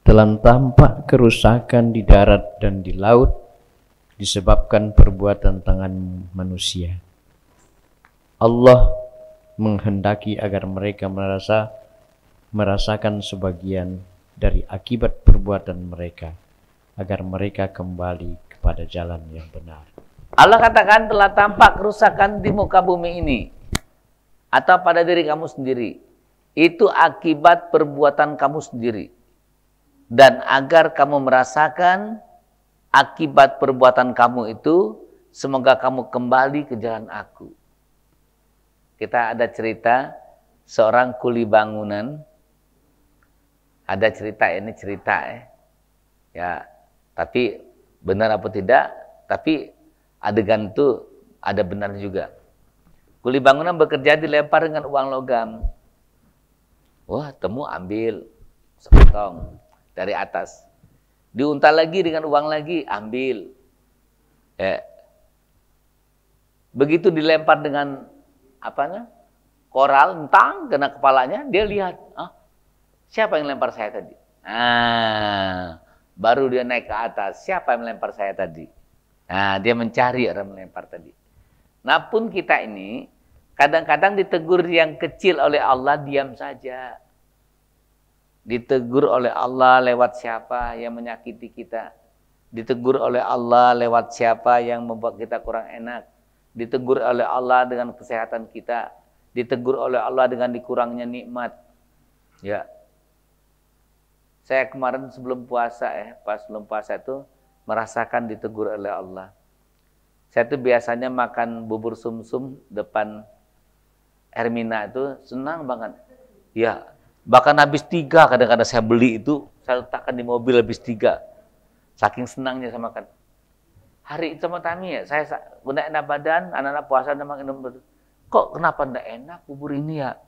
telah tampak kerusakan di darat dan di laut disebabkan perbuatan tangan manusia. Allah menghendaki agar mereka merasakan sebagian dari akibat perbuatan mereka, agar mereka kembali kepada jalan yang benar. Allah katakan telah tampak kerusakan di muka bumi ini atau pada diri kamu sendiri. Itu akibat perbuatan kamu sendiri. Dan agar kamu merasakan akibat perbuatan kamu itu, semoga kamu kembali ke jalan aku. Kita ada cerita seorang kuli bangunan. Ada cerita, ini cerita ya, tapi benar apa tidak, tapi adegan itu ada benar juga. Kuli bangunan bekerja dilempar dengan uang logam. Wah, temu ambil sepotong dari atas. Diuntal lagi dengan uang lagi, ambil. Begitu dilempar dengan koral, entang kena kepalanya, dia lihat, siapa yang lempar saya tadi? Baru dia naik ke atas, siapa yang melempar saya tadi? Nah, dia mencari orang melempar tadi. Nah, pun kita ini kadang-kadang ditegur yang kecil oleh Allah, diam saja. Ditegur oleh Allah lewat siapa yang menyakiti kita. Ditegur oleh Allah lewat siapa yang membuat kita kurang enak. Ditegur oleh Allah dengan kesehatan kita. Ditegur oleh Allah dengan dikurangnya nikmat. Ya. Saya kemarin sebelum puasa pas sebelum puasa itu merasakan ditegur oleh Allah. Saya tuh biasanya makan bubur sumsum depan Hermina itu senang banget. Ya, bahkan habis 3 kadang-kadang saya beli itu, saya letakkan di mobil habis 3. Saking senangnya saya makan. Hari itu sama Tami ya, saya udah enak badan, anak-anak puasa udah makan. Kok kenapa enggak enak bubur ini ya?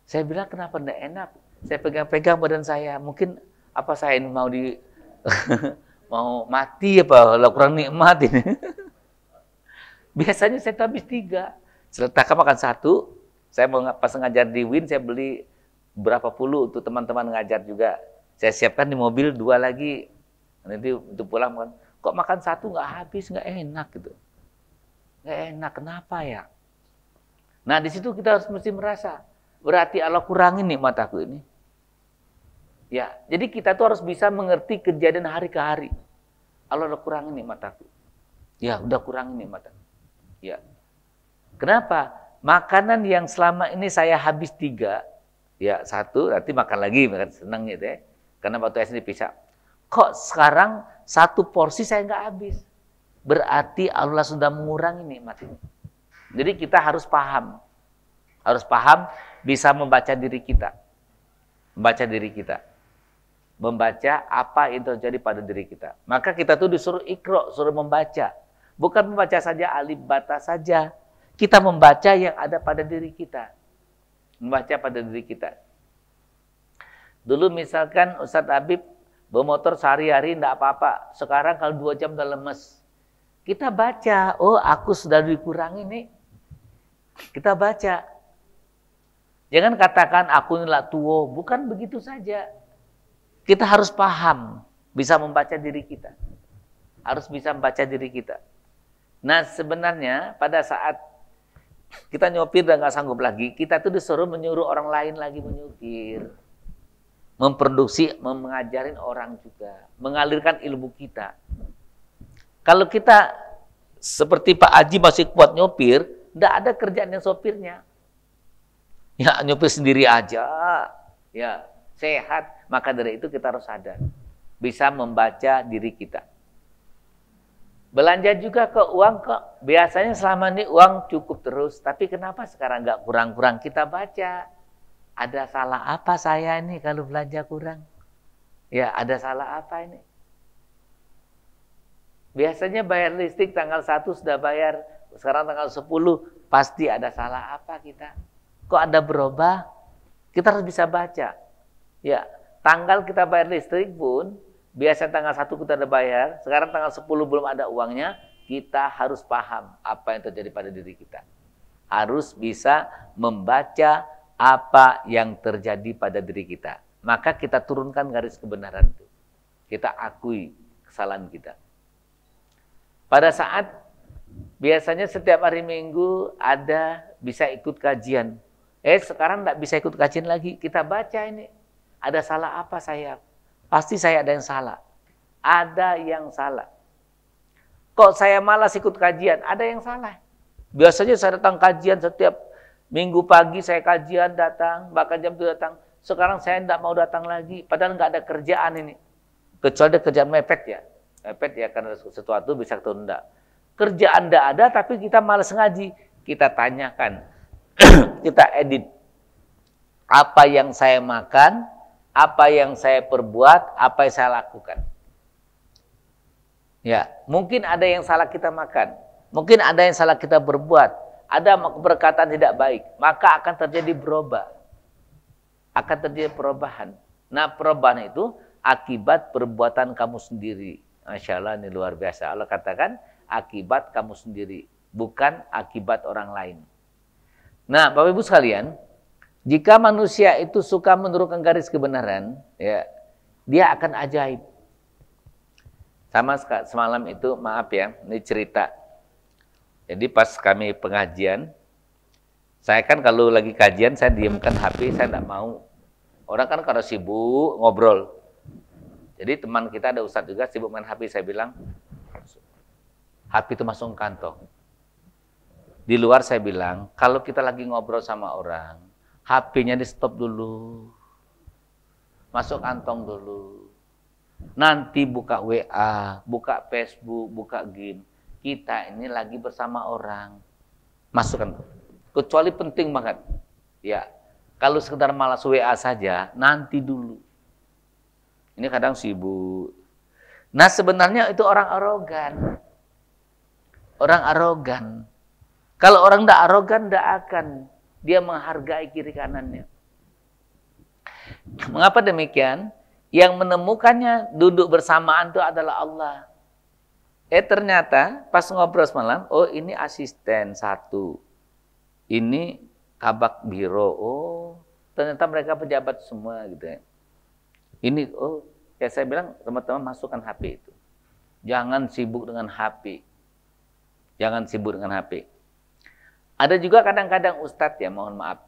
Saya bilang kenapa enggak enak? Saya pegang-pegang badan saya, mungkin apa saya ini mau mau mati apa, kalau kurang nikmat ini. Biasanya saya habis 3. Setelah makan 1, saya mau pas ngajar di WIN, saya beli berapa puluh untuk teman-teman ngajar juga. Saya siapkan di mobil 2 lagi. Nanti untuk pulang kan, kok makan 1 nggak habis, nggak enak gitu. Nggak enak, kenapa ya? Nah di situ kita harus mesti merasa, berarti Allah kurangin nikmat aku ini. Ya, jadi kita tuh harus bisa mengerti kejadian hari ke hari. Allah udah kurangin nikmat aku. Ya, udah kurangin nikmat aku. Ya. Kenapa? Makanan yang selama ini saya habis 3, ya 1, nanti makan lagi, makan senang gitu ya. Karena waktu SD pisah. Kok sekarang 1 porsi saya nggak habis? Berarti Allah sudah mengurangi nikmat ini. Jadi kita harus paham. Harus paham, bisa membaca diri kita. Membaca diri kita. Membaca apa yang terjadi pada diri kita. Maka kita tuh disuruh ikro, suruh membaca. Bukan membaca saja alif bata saja. Kita membaca yang ada pada diri kita. Membaca pada diri kita. Dulu misalkan Ustadz Habib bermotor sehari-hari tidak apa-apa. Sekarang kalau 2 jam udah lemes. Kita baca, oh aku sudah dikurangi nih. Kita baca. Jangan katakan aku inilah tua. Bukan begitu saja. Kita harus paham. Bisa membaca diri kita. Harus bisa membaca diri kita. Nah sebenarnya pada saat kita nyopir dan nggak sanggup lagi, kita tuh disuruh menyuruh orang lain lagi menyupir. Memproduksi, mengajarin orang juga. Mengalirkan ilmu kita. Kalau kita seperti Pak Haji masih kuat nyopir, tidak ada kerjaan yang sopirnya. Ya nyopir sendiri aja. Ya sehat. Maka dari itu kita harus sadar. Bisa membaca diri kita. Belanja juga ke uang kok. Biasanya selama ini uang cukup terus. Tapi kenapa sekarang nggak kurang-kurang? Kita baca. Ada salah apa saya ini kalau belanja kurang? Ya ada salah apa ini? Biasanya bayar listrik tanggal 1 sudah bayar. Sekarang tanggal 10 pasti ada salah apa kita? Kok ada berubah? Kita harus bisa baca. Ya, tanggal kita bayar listrik pun biasa tanggal 1 kita udah bayar, sekarang tanggal 10 belum ada uangnya, kita harus paham apa yang terjadi pada diri kita. Harus bisa membaca apa yang terjadi pada diri kita. Maka kita turunkan garis kebenaran itu. Kita akui kesalahan kita. Pada saat biasanya setiap hari Minggu ada bisa ikut kajian. Sekarang nggak bisa ikut kajian lagi. Kita baca ini. Ada salah apa saya? Pasti saya ada yang salah. Ada yang salah. Kok saya malas ikut kajian? Ada yang salah. Biasanya saya datang kajian setiap minggu pagi saya kajian datang, bahkan jam 7 datang. Sekarang saya tidak mau datang lagi. Padahal nggak ada kerjaan ini. Kecuali ada kerjaan mepet ya. Mepet ya karena sesuatu bisa tunda. Kerjaan tidak ada tapi kita malas ngaji. Kita tanyakan. Kita edit. Apa yang saya makan, apa yang saya perbuat, apa yang saya lakukan. Ya, mungkin ada yang salah kita makan, mungkin ada yang salah kita berbuat, ada perkataan tidak baik, maka akan terjadi berubah. Akan terjadi perubahan. Nah, perubahan itu akibat perbuatan kamu sendiri. Masya Allah, ini luar biasa. Allah katakan akibat kamu sendiri, bukan akibat orang lain. Nah, Bapak Ibu sekalian, jika manusia itu suka menurunkan garis kebenaran, ya, dia akan ajaib. Sama semalam itu, maaf ya, ini cerita. Jadi pas kami pengajian, saya kan kalau lagi kajian, saya diamkan HP, saya tidak mau. Orang kan kalau sibuk ngobrol. Jadi teman kita ada ustadz juga sibuk main HP, saya bilang, HP itu masuk kantong. Di luar saya bilang, kalau kita lagi ngobrol sama orang, HP-nya di stop dulu, masuk kantong dulu. Nanti buka WA, buka Facebook, buka game. Kita ini lagi bersama orang. Masukkan. Kecuali penting banget. Ya, kalau sekedar malas WA saja, nanti dulu. Ini kadang sibuk. Nah sebenarnya itu orang arogan. Orang arogan. Kalau orang tidak arogan, tidak akan dia menghargai kiri kanannya. Mengapa demikian? Yang menemukannya duduk bersamaan itu adalah Allah. Ternyata pas ngobrol semalam, oh ini asisten satu, ini kabak biro, oh ternyata mereka pejabat semua gitu ya. Ini, oh ya saya bilang teman-teman masukkan HP itu. Jangan sibuk dengan HP. Jangan sibuk dengan HP. Ada juga kadang-kadang ustadz ya, mohon maaf.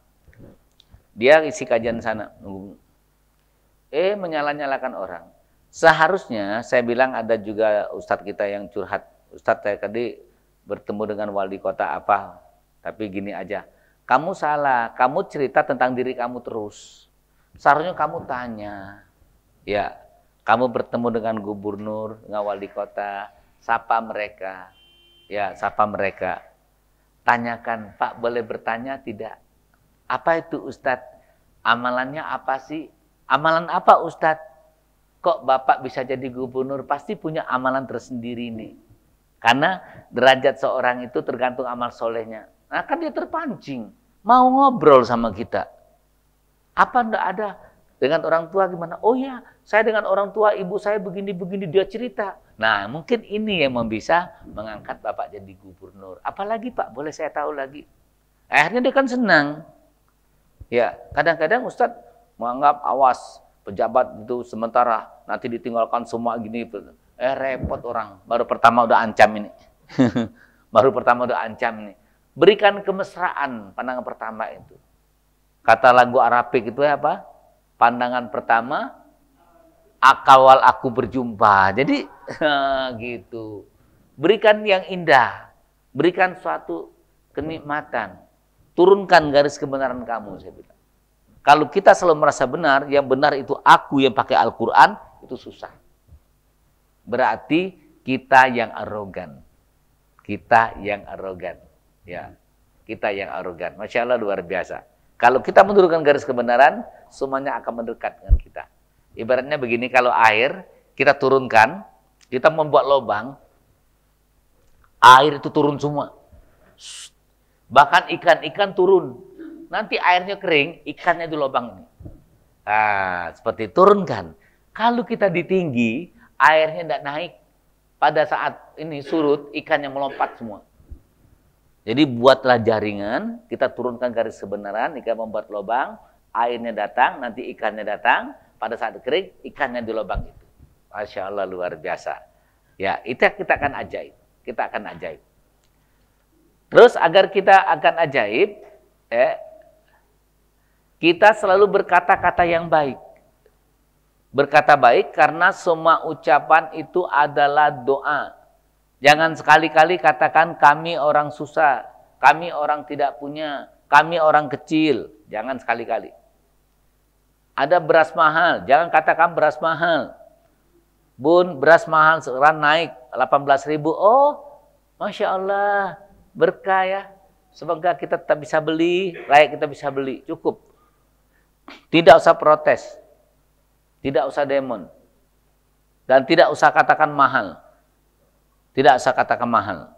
Dia isi kajian sana, menyala-nyalakan orang. Seharusnya saya bilang ada juga ustadz kita yang curhat. Ustadz saya tadi bertemu dengan wali kota apa, tapi gini aja. Kamu salah, kamu cerita tentang diri kamu terus. Seharusnya kamu tanya. Ya, kamu bertemu dengan gubernur, dengan wali kota, sapa mereka. Ya, sapa mereka. Tanyakan, Pak boleh bertanya tidak? Apa itu Ustadz? Amalannya apa sih? Amalan apa Ustadz? Kok Bapak bisa jadi gubernur? Pasti punya amalan tersendiri nih. Karena derajat seorang itu tergantung amal solehnya. Nah kan dia terpancing. Mau ngobrol sama kita. Apa enggak ada? Dengan orang tua gimana? Oh ya, saya dengan orang tua, ibu saya begini-begini, dia cerita. Nah mungkin ini yang bisa mengangkat Bapak jadi gubernur. Apalagi Pak, boleh saya tahu lagi? Akhirnya dia kan senang. Ya, kadang-kadang Ustadz menganggap awas pejabat itu sementara nanti ditinggalkan semua gini. Repot orang. Baru pertama udah ancam ini. Baru pertama udah ancam ini. Berikan kemesraan pandangan pertama itu. Kata lagu Arabik itu apa? Pandangan pertama akawal aku berjumpa. Jadi gitu. Berikan yang indah. Berikan suatu kenikmatan. Turunkan garis kebenaran kamu, saya bilang. Kalau kita selalu merasa benar, yang benar itu aku yang pakai Al-Quran, itu susah. Berarti kita yang arogan. Kita yang arogan. Ya, kita yang arogan. Masya Allah luar biasa. Kalau kita menurunkan garis kebenaran, semuanya akan mendekat dengan kita. Ibaratnya begini, kalau air kita turunkan, kita membuat lubang, air itu turun semua. Bahkan ikan-ikan turun. Nanti airnya kering, ikannya di lubang ini. Nah, seperti turunkan. Kalau kita di tinggi, airnya tidak naik. Pada saat ini surut, ikannya melompat semua. Jadi buatlah jaringan, kita turunkan garis kebenaran, ikan membuat lubang, airnya datang, nanti ikannya datang. Pada saat kering, ikannya di lubang itu. Masya Allah luar biasa. Ya, itu kita akan ajaib. Kita akan ajaib. Terus agar kita akan ajaib, kita selalu berkata-kata yang baik. Berkata baik karena semua ucapan itu adalah doa. Jangan sekali-kali katakan kami orang susah, kami orang tidak punya, kami orang kecil. Jangan sekali-kali. Ada beras mahal, jangan katakan beras mahal. Bun, beras mahal sekarang naik 18.000. Oh, Masya Allah. Berkah ya, semoga kita tetap bisa beli, layak kita bisa beli, cukup. Tidak usah protes, tidak usah demon, dan tidak usah katakan mahal. Tidak usah katakan mahal.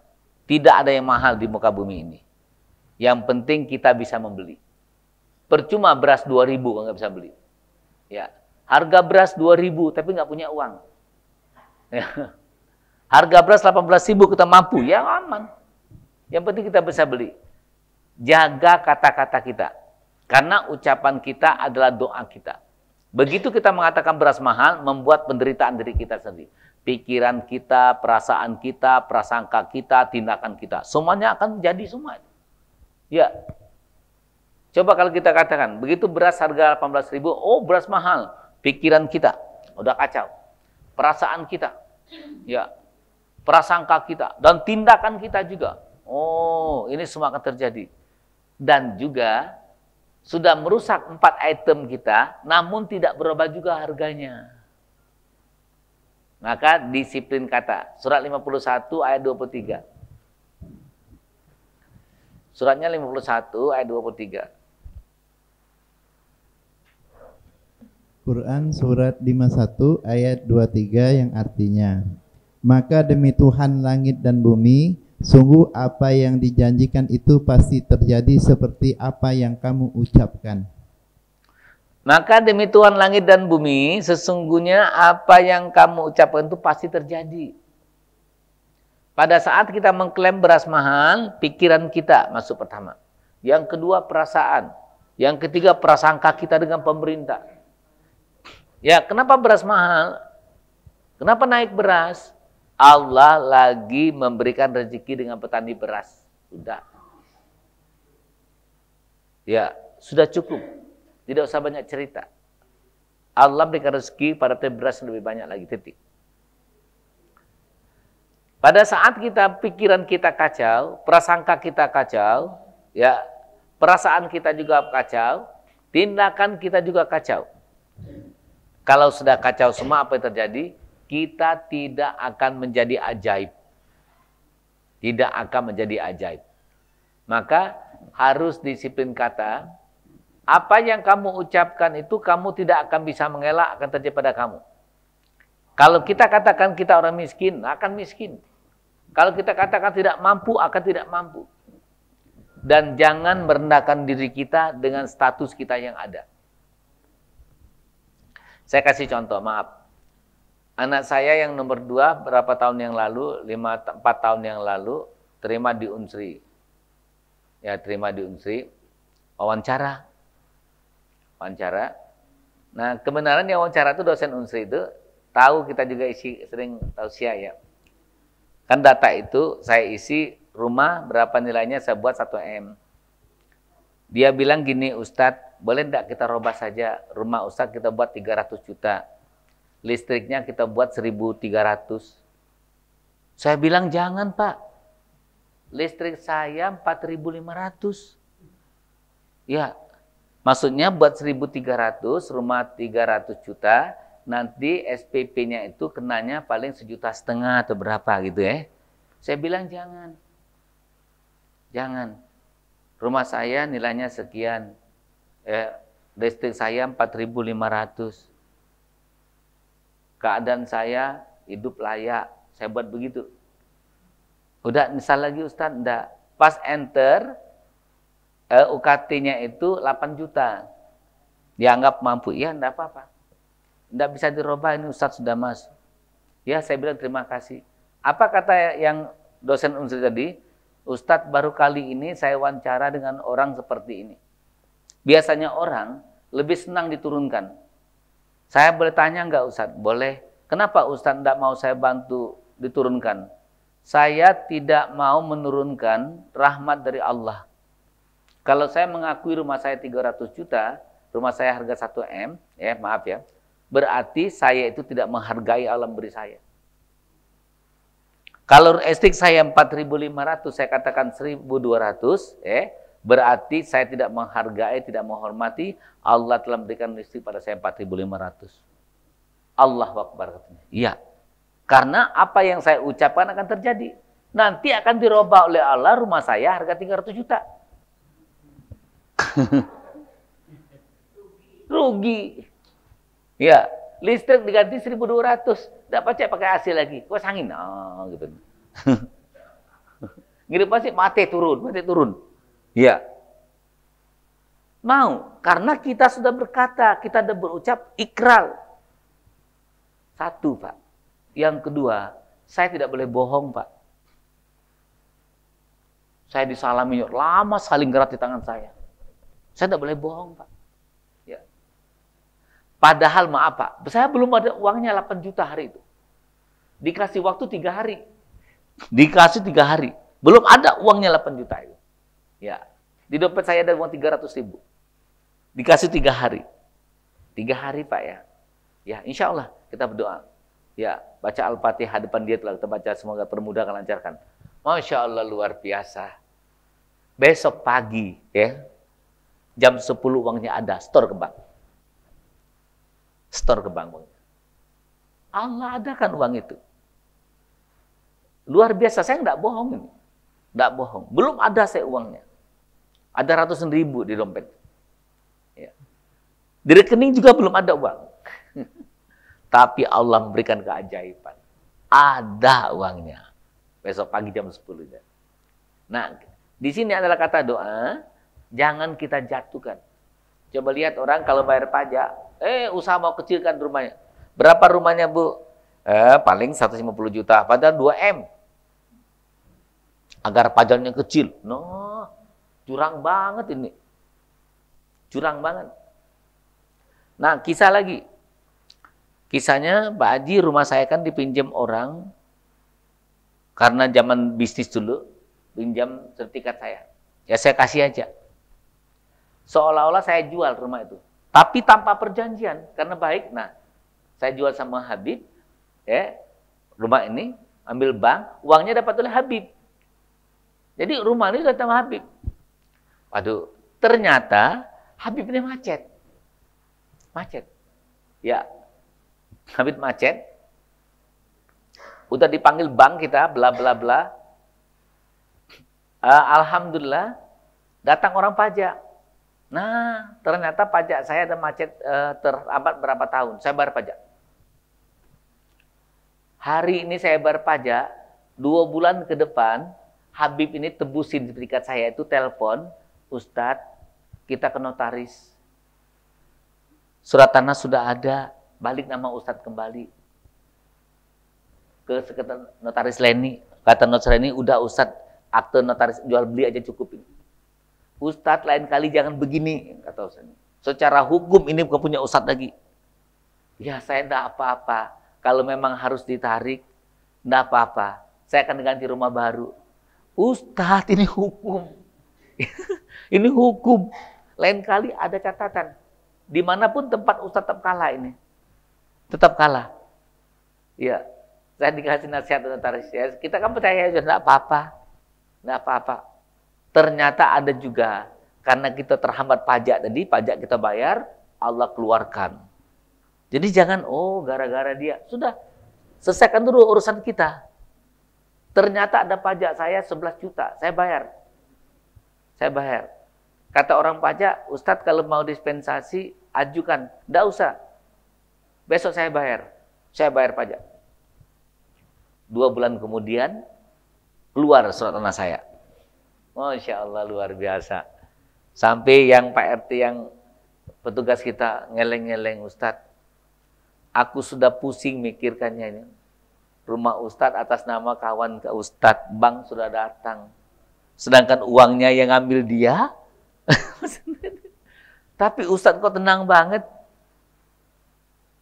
Tidak ada yang mahal di muka bumi ini. Yang penting kita bisa membeli. Percuma beras 2.000 kalau nggak bisa beli. Ya, harga beras 2.000 tapi nggak punya uang. Ya. Harga beras 18.000 kita mampu, ya aman. Yang penting kita bisa beli. Jaga kata-kata kita. Karena ucapan kita adalah doa kita. Begitu kita mengatakan beras mahal, membuat penderitaan diri kita sendiri. Pikiran kita, perasaan kita, prasangka kita, tindakan kita. Semuanya akan jadi semua. Ya. Coba kalau kita katakan, begitu beras harga 18.000, oh beras mahal. Pikiran kita, udah kacau. Perasaan kita, ya. Prasangka kita, dan tindakan kita juga. Oh, ini semua akan terjadi. Dan juga sudah merusak 4 item kita, namun tidak berubah juga harganya. Maka disiplin kata. Surat 51 ayat 23. Suratnya 51 ayat 23. Quran surat 51 ayat 23 yang artinya, maka demi Tuhan langit dan bumi, sungguh apa yang dijanjikan itu pasti terjadi seperti apa yang kamu ucapkan. Maka demi Tuhan langit dan bumi, sesungguhnya apa yang kamu ucapkan itu pasti terjadi. Pada saat kita mengklaim beras mahal, pikiran kita masuk pertama. Yang kedua perasaan. Yang ketiga prasangka kita dengan pemerintah. Ya, kenapa beras mahal? Kenapa naik beras? Allah lagi memberikan rezeki dengan petani beras. Sudah. Ya, sudah cukup. Tidak usah banyak cerita. Allah berikan rezeki pada petani beras lebih banyak lagi, titik. Pada saat pikiran kita kacau, prasangka kita kacau, ya, perasaan kita juga kacau, tindakan kita juga kacau. Kalau sudah kacau semua, apa yang terjadi? Kita tidak akan menjadi ajaib. Tidak akan menjadi ajaib. Maka harus disiplin kata. Apa yang kamu ucapkan itu kamu tidak akan bisa mengelak akan terjadi pada kamu. Kalau kita katakan kita orang miskin, akan miskin. Kalau kita katakan tidak mampu, akan tidak mampu. Dan jangan merendahkan diri kita dengan status kita yang ada. Saya kasih contoh, maaf. Anak saya yang nomor 2 berapa tahun yang lalu, 4 tahun yang lalu, terima di Unsri. Ya, terima di Unsri. Wawancara. Nah, kebenaran yang wawancara itu dosen Unsri itu, tahu kita juga sering tausiah ya. Kan data itu saya isi rumah berapa nilainya saya buat 1M. Dia bilang gini, Ustadz, boleh enggak kita robah saja rumah Ustadz kita buat 300 juta. Listriknya kita buat 1.300. Saya bilang jangan Pak. Listrik saya 4.500. Ya, maksudnya buat 1.300, rumah 300 juta, nanti SPP-nya itu kenanya paling 1,5 juta atau berapa gitu ya. Saya bilang jangan. Jangan. Rumah saya nilainya sekian. Listrik saya 4.500. Keadaan saya hidup layak. Saya buat begitu. Udah misal lagi Ustaz, enggak. Pas enter, UKT-nya itu 8 juta. Dianggap mampu. Ya, enggak apa-apa. Enggak bisa dirubah, ini Ustaz sudah masuk. Ya, saya bilang terima kasih. Apa kata yang dosen Unsri tadi? Ustadz, baru kali ini saya wawancara dengan orang seperti ini. Biasanya orang lebih senang diturunkan. Saya boleh tanya enggak Ustadz? Boleh. Kenapa Ustadz enggak mau saya bantu diturunkan? Saya tidak mau menurunkan rahmat dari Allah. Kalau saya mengakui rumah saya 300 juta, rumah saya harga 1M, ya maaf ya, berarti saya itu tidak menghargai alam beri saya. Kalau listrik saya 4.500, saya katakan 1.200, berarti saya tidak menghargai, tidak menghormati, Allah telah memberikan listrik pada saya 4.500. Allahu Akbar katanya. Iya. Karena apa yang saya ucapkan akan terjadi. Nanti akan dirubah oleh Allah rumah saya harga 300 juta. Rugi. Ya, listrik diganti 1.200. Tidak pakai AC lagi. Kuas angin. Oh, gitu. Ngirim pasti mati turun. Ya. Mau, karena kita sudah berkata, kita sudah berucap ikrar. Satu, Pak. Yang kedua, saya tidak boleh bohong, Pak. Saya disalami lama saling gerak di tangan saya. Saya tidak boleh bohong, Pak. Ya. Padahal maaf, Pak, saya belum ada uangnya 8 juta hari itu. Dikasih waktu 3 hari. Dikasih 3 hari. Belum ada uangnya 8 juta itu. Ya. Di dompet saya ada uang 300.000. Dikasih 3 hari. 3 hari, Pak ya. Ya, insya Allah kita berdoa. Ya, baca Al-Fatihah depan dia telah kita baca, semoga permudahkan, lancarkan. Masya Allah luar biasa. Besok pagi ya, jam 10 uangnya ada, store ke bank. Store ke bank uangnya. Allah adakan uang itu. Luar biasa, saya nggak bohong ini. Nggak bohong. Belum ada saya uangnya. Ada ratusan ribu di dompet. Ya. Di rekening juga belum ada uang. Tapi Allah memberikan keajaiban. Ada uangnya. Besok pagi jam 10. Nah, di sini adalah kata doa, jangan kita jatuhkan. Coba lihat orang kalau bayar pajak, usaha mau kecilkan rumahnya. Berapa rumahnya, Bu? Paling 150 juta, padahal 2 M. Agar pajaknya kecil. No, curang banget ini. Curang banget. Nah, kisah lagi. Kisahnya Pak Haji, rumah saya kan dipinjam orang, karena zaman bisnis dulu, pinjam sertifikat saya. Ya saya kasih aja. Seolah-olah saya jual rumah itu. Tapi tanpa perjanjian, karena baik. Nah, saya jual sama Habib, ya, rumah ini, ambil bank, uangnya dapat oleh Habib. Jadi rumah ini datang Habib. Waduh, ternyata Habib ini macet. Macet. Ya, Habib macet. Udah dipanggil bank kita, bla bla bla. Alhamdulillah, datang orang pajak. Nah, ternyata pajak saya ada macet terlambat berapa tahun. Saya bayar pajak. Hari ini saya bayar pajak, 2 bulan ke depan, Habib ini tebusin sertifikat saya itu telepon, Ustadz, kita ke notaris. Surat tanah sudah ada, balik nama Ustadz kembali. Ke sekretariat notaris Leni, kata notaris Leni, udah Ustadz, akte notaris jual beli aja cukup ini. Ustadz lain kali jangan begini, kata Ustadz. Secara hukum ini bukan punya Ustadz lagi. Ya saya enggak apa-apa. Kalau memang harus ditarik, enggak apa-apa. Saya akan ganti rumah baru. Ustadz, ini hukum. Ini hukum. Lain kali ada catatan. Dimanapun tempat Ustadz tetap kalah ini. Tetap kalah. Ya, saya dikasih nasihat notaris. Ya, kita kan percaya aja, enggak apa-apa. Enggak apa-apa. Ternyata ada juga, karena kita terhambat pajak tadi, pajak kita bayar, Allah keluarkan. Jadi jangan, gara-gara dia. Sudah, selesaikan dulu urusan kita. Ternyata ada pajak saya 11 juta, saya bayar. Saya bayar. Kata orang pajak, Ustadz kalau mau dispensasi, ajukan. Nggak usah. Besok saya bayar. Saya bayar pajak. 2 bulan kemudian, keluar surat tanah saya. Masya Allah, luar biasa. Sampai yang Pak RT, yang petugas kita ngeleng-ngeleng, Ustadz, aku sudah pusing mikirkannya ini. Rumah Ustadz atas nama kawan ke Ustadz, bank sudah datang. Sedangkan uangnya yang ngambil dia. Tapi Ustadz kok tenang banget.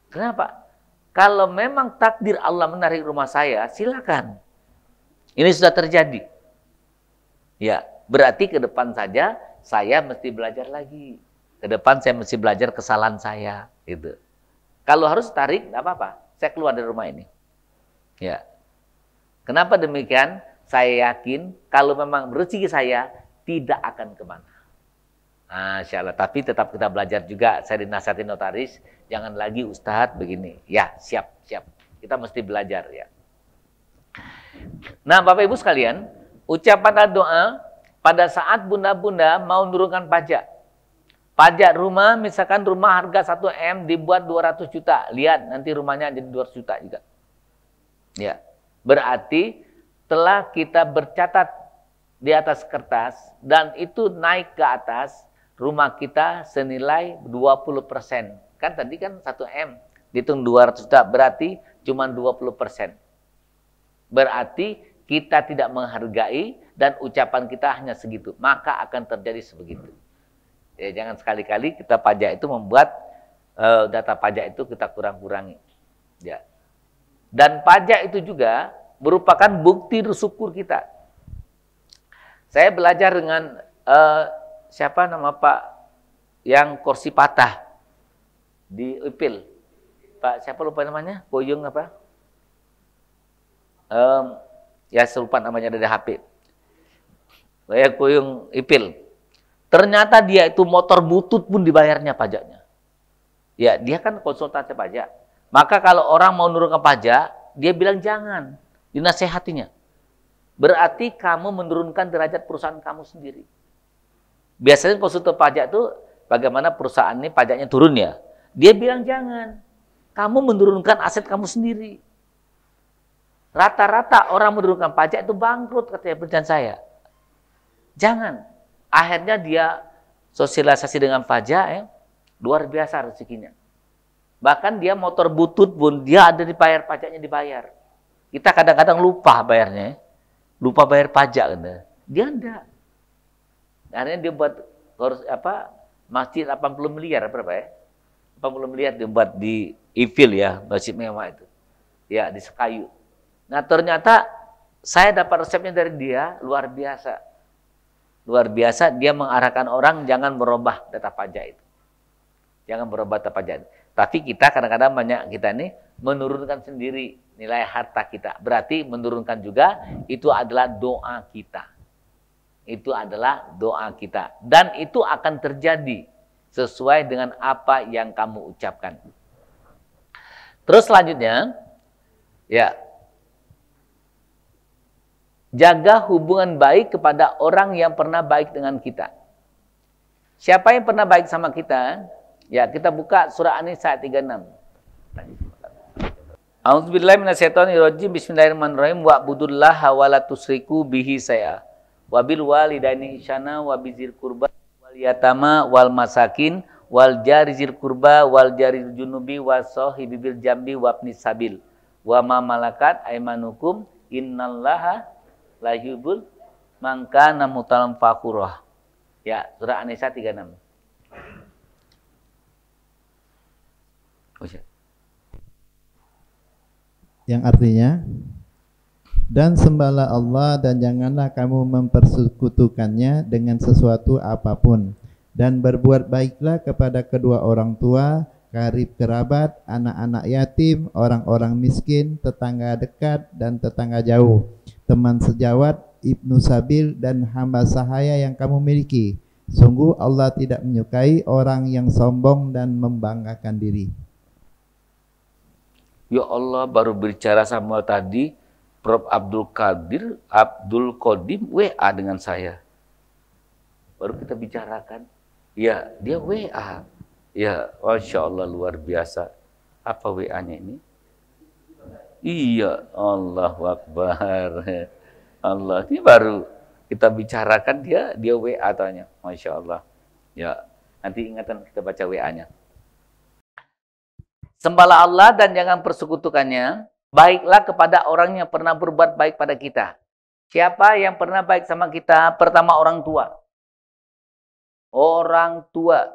Kenapa? Kalau memang takdir Allah menarik rumah saya, silakan. Ini sudah terjadi. Ya, berarti ke depan saja saya mesti belajar lagi. Ke depan saya mesti belajar kesalahan saya. Gitu. Kalau harus tarik, tidak apa-apa. Saya keluar dari rumah ini. Ya. Kenapa demikian? Saya yakin kalau memang rezeki saya tidak akan kemana. Masya Allah. Tapi tetap kita belajar juga. Saya dinasihatin notaris, jangan lagi Ustadz begini. Ya, siap. Kita mesti belajar ya. Nah, Bapak Ibu sekalian, ucapan doa pada saat bunda-bunda mau menurunkan pajak. Pajak rumah, misalkan rumah harga 1 M dibuat 200 juta. Lihat, nanti rumahnya jadi 200 juta juga. Ya, berarti telah kita bercatat di atas kertas dan itu naik ke atas, rumah kita senilai 20%. Kan tadi kan 1 M, dihitung 200 juta, berarti cuma 20%. Berarti kita tidak menghargai dan ucapan kita hanya segitu, maka akan terjadi sebegitu. Ya, jangan sekali-kali kita pajak itu membuat data pajak itu kita kurang-kurangi. Ya. Dan pajak itu juga merupakan bukti syukur kita. Saya belajar dengan siapa nama Pak yang kursi patah di UPIL. Pak siapa lupa namanya? Koyung apa? Ya serupa namanya dari HP. Saya Koyung Ipil. Ternyata dia itu motor butut pun dibayarnya pajaknya. Ya, dia kan konsultasi pajak. Maka kalau orang mau menurunkan pajak, dia bilang jangan, dinasehatinya. Berarti kamu menurunkan derajat perusahaan kamu sendiri. Biasanya konsultan pajak itu bagaimana perusahaan ini pajaknya turun ya. Dia bilang jangan, kamu menurunkan aset kamu sendiri. Rata-rata orang menurunkan pajak itu bangkrut katanya pekerjaan saya. Jangan. Akhirnya dia sosialisasi dengan pajak ya. Luar biasa rezekinya. Bahkan dia motor butut pun dia ada dibayar, pajaknya dibayar. Kita kadang-kadang lupa bayarnya. Lupa bayar pajak kan. Dia enggak. Akhirnya dia buat masjid 80 miliar berapa ya? 80 miliar dia buat di Ivil ya, masjid mewah itu. Ya, di Sekayu. Nah, ternyata saya dapat resepnya dari dia luar biasa. Luar biasa dia mengarahkan orang jangan merubah data pajak itu. Jangan merubah data pajak. Tapi kita kadang-kadang banyak kita ini menurunkan sendiri nilai harta kita. Berarti menurunkan juga itu adalah doa kita. Itu adalah doa kita. Dan itu akan terjadi sesuai dengan apa yang kamu ucapkan. Terus selanjutnya, ya, jaga hubungan baik kepada orang yang pernah baik dengan kita. Siapa yang pernah baik sama kita? Ya, kita buka surah An-Nisa ayat 36. A'udzubillahi minasyaitonirrajim. Bismillahirrahmanirrahim. Wa'budullaha wa la tusyriku bihi syai'a. Wa bil walidaini ihsana wa bizil qurba wal yatama wal masakin wal jari zil qurba wal jari junubi wasahibi bil jambi wabnis sabil wa ma malakat aymanukum innallaha la yuhibbul man kana mutalan fakhurah. Ya, surah An-Nisa 36. Yang artinya, dan sembahlah Allah dan janganlah kamu mempersekutukannya dengan sesuatu apapun, dan berbuat baiklah kepada kedua orang tua, karib kerabat, anak-anak yatim, orang-orang miskin, tetangga dekat dan tetangga jauh, teman sejawat, ibnu sabil, dan hamba sahaya yang kamu miliki. Sungguh Allah tidak menyukai orang yang sombong dan membanggakan diri. Ya Allah, baru bicara sama tadi, Prof. Abdul Qadim WA dengan saya. Baru kita bicarakan. Ya, dia WA. Ya, Masya Allah luar biasa. Apa WA-nya ini? Iya, Allahu Akbar. Allah, ini baru kita bicarakan dia WA tanya. Masya Allah. Ya, nanti ingatan kita baca WA-nya. Sembahlah Allah dan jangan persekutukannya. Baiklah kepada orang yang pernah berbuat baik pada kita. Siapa yang pernah baik sama kita? Pertama orang tua. Orang tua.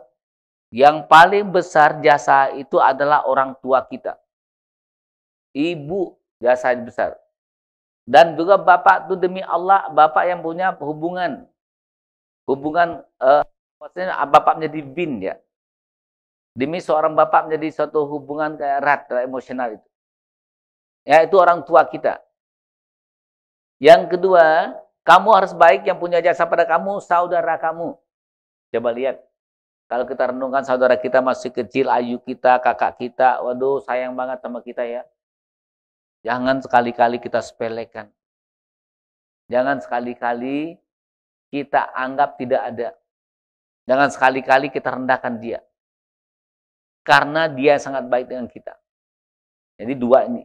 Yang paling besar jasa itu adalah orang tua kita. Ibu jasa besar. Dan juga bapak itu demi Allah, bapak yang punya hubungan. Maksudnya bapak menjadi bin ya. Demi seorang bapak menjadi suatu hubungan kayak erat, emosional itu. Ya, itu orang tua kita. Yang kedua, kamu harus baik yang punya jasa pada kamu, saudara kamu. Coba lihat. Kalau kita renungkan saudara kita masih kecil, ayu kita, kakak kita, waduh sayang banget sama kita ya. Jangan sekali-kali kita sepelekan. Jangan sekali-kali kita anggap tidak ada. Jangan sekali-kali kita rendahkan dia. Karena dia sangat baik dengan kita. Jadi dua ini.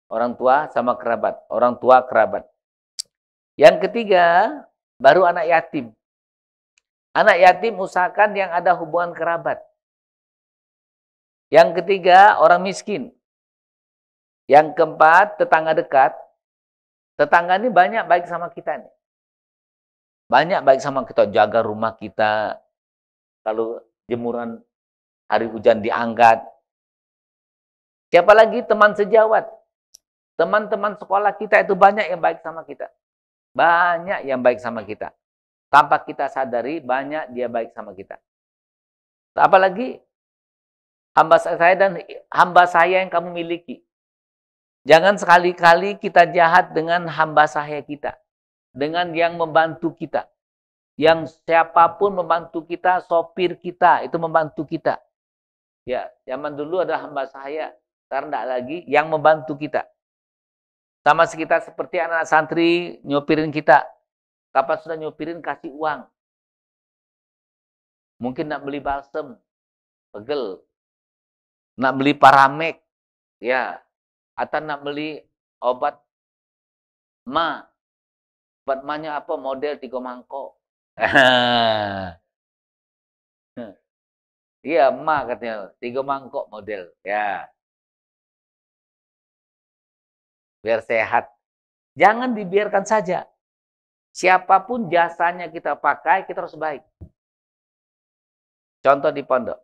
Orang tua sama kerabat. Orang tua, kerabat. Yang ketiga, baru anak yatim. Anak yatim usahakan yang ada hubungan kerabat. Yang ketiga, orang miskin. Yang keempat, tetangga dekat. Tetangga ini banyak baik sama kita nih. Banyak baik sama kita. Jaga rumah kita. Kalau jemuran hari hujan diangkat. Siapa lagi? Teman sejawat. Teman-teman sekolah kita itu banyak yang baik sama kita. Banyak yang baik sama kita. Tanpa kita sadari, banyak dia baik sama kita. Apalagi hamba saya dan hamba saya yang kamu miliki. Jangan sekali-kali kita jahat dengan hamba saya kita. Dengan yang membantu kita. Yang siapapun membantu kita, sopir kita, itu membantu kita. Ya, zaman dulu ada hamba saya, sekarang tidak lagi, yang membantu kita. Sama sekitar seperti anak santri nyopirin kita. Kapan sudah nyopirin, kasih uang. Mungkin nak beli balsem, pegel. Nak beli paramek, ya. Atau nak beli obat ma. Obat ma-nya apa? Model 3 mangkok. Iya, emak katanya 3 mangkok model. Ya, biar sehat. Jangan dibiarkan saja. Siapapun jasanya kita pakai, kita harus baik. Contoh di pondok.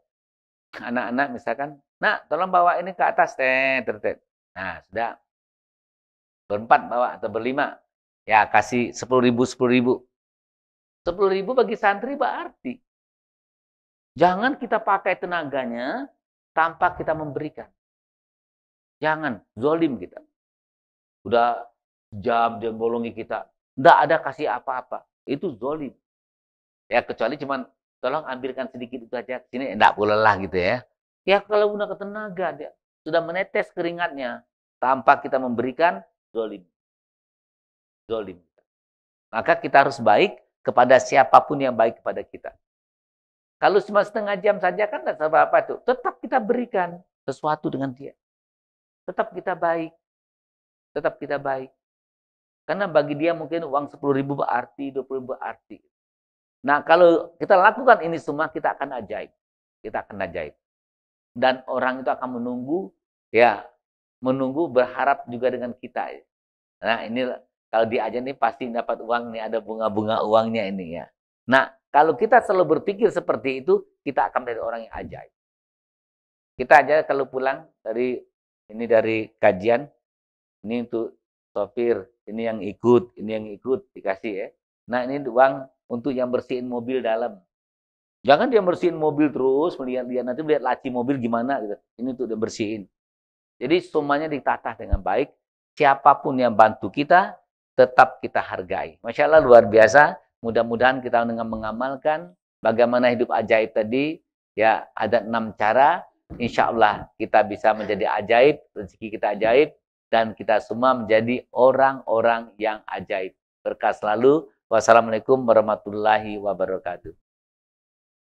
Anak-anak misalkan, nak tolong bawa ini ke atas. Nah, sudah. Berempat bawa atau berlima. Ya, kasih 10.000, 10.000. 10.000 bagi santri berarti. Jangan kita pakai tenaganya tanpa kita memberikan. Jangan, zolim kita. Udah jam dia bolongi kita. Nggak ada kasih apa-apa. Itu zolim. Ya, kecuali cuman tolong ambilkan sedikit itu aja. Sini enggak boleh lah gitu ya. Ya kalau udah ketenaga dia sudah menetes keringatnya tanpa kita memberikan, zolim. Zolim. Maka kita harus baik kepada siapapun yang baik kepada kita. Kalau cuma setengah jam saja kan tidak apa-apa tuh. Tetap kita berikan sesuatu dengan dia. Tetap kita baik. Tetap kita baik. Karena bagi dia mungkin uang 10.000 berarti, 20.000 berarti. Nah, kalau kita lakukan ini semua, kita akan ajaib. Kita akan ajaib. Dan orang itu akan menunggu, ya, menunggu berharap juga dengan kita. Nah, ini kalau diajar nih pasti dapat uang nih, ada bunga-bunga uangnya ini ya. Nah, kalau kita selalu berpikir seperti itu, kita akan menjadi orang yang ajaib. Kita aja kalau pulang dari kajian, ini untuk sopir, ini yang ikut dikasih ya. Nah, ini uang untuk yang bersihin mobil dalam. Jangan dia bersihin mobil terus, melihat nanti melihat laci mobil gimana gitu. Ini untuk dia bersihin. Jadi semuanya ditata dengan baik. Siapapun yang bantu kita, tetap kita hargai. Masya Allah luar biasa. Mudah-mudahan kita dengan mengamalkan bagaimana hidup ajaib tadi, ya ada 6 cara. Insya Allah kita bisa menjadi ajaib, rezeki kita ajaib, dan kita semua menjadi orang-orang yang ajaib. Berkah selalu. Wassalamualaikum warahmatullahi wabarakatuh.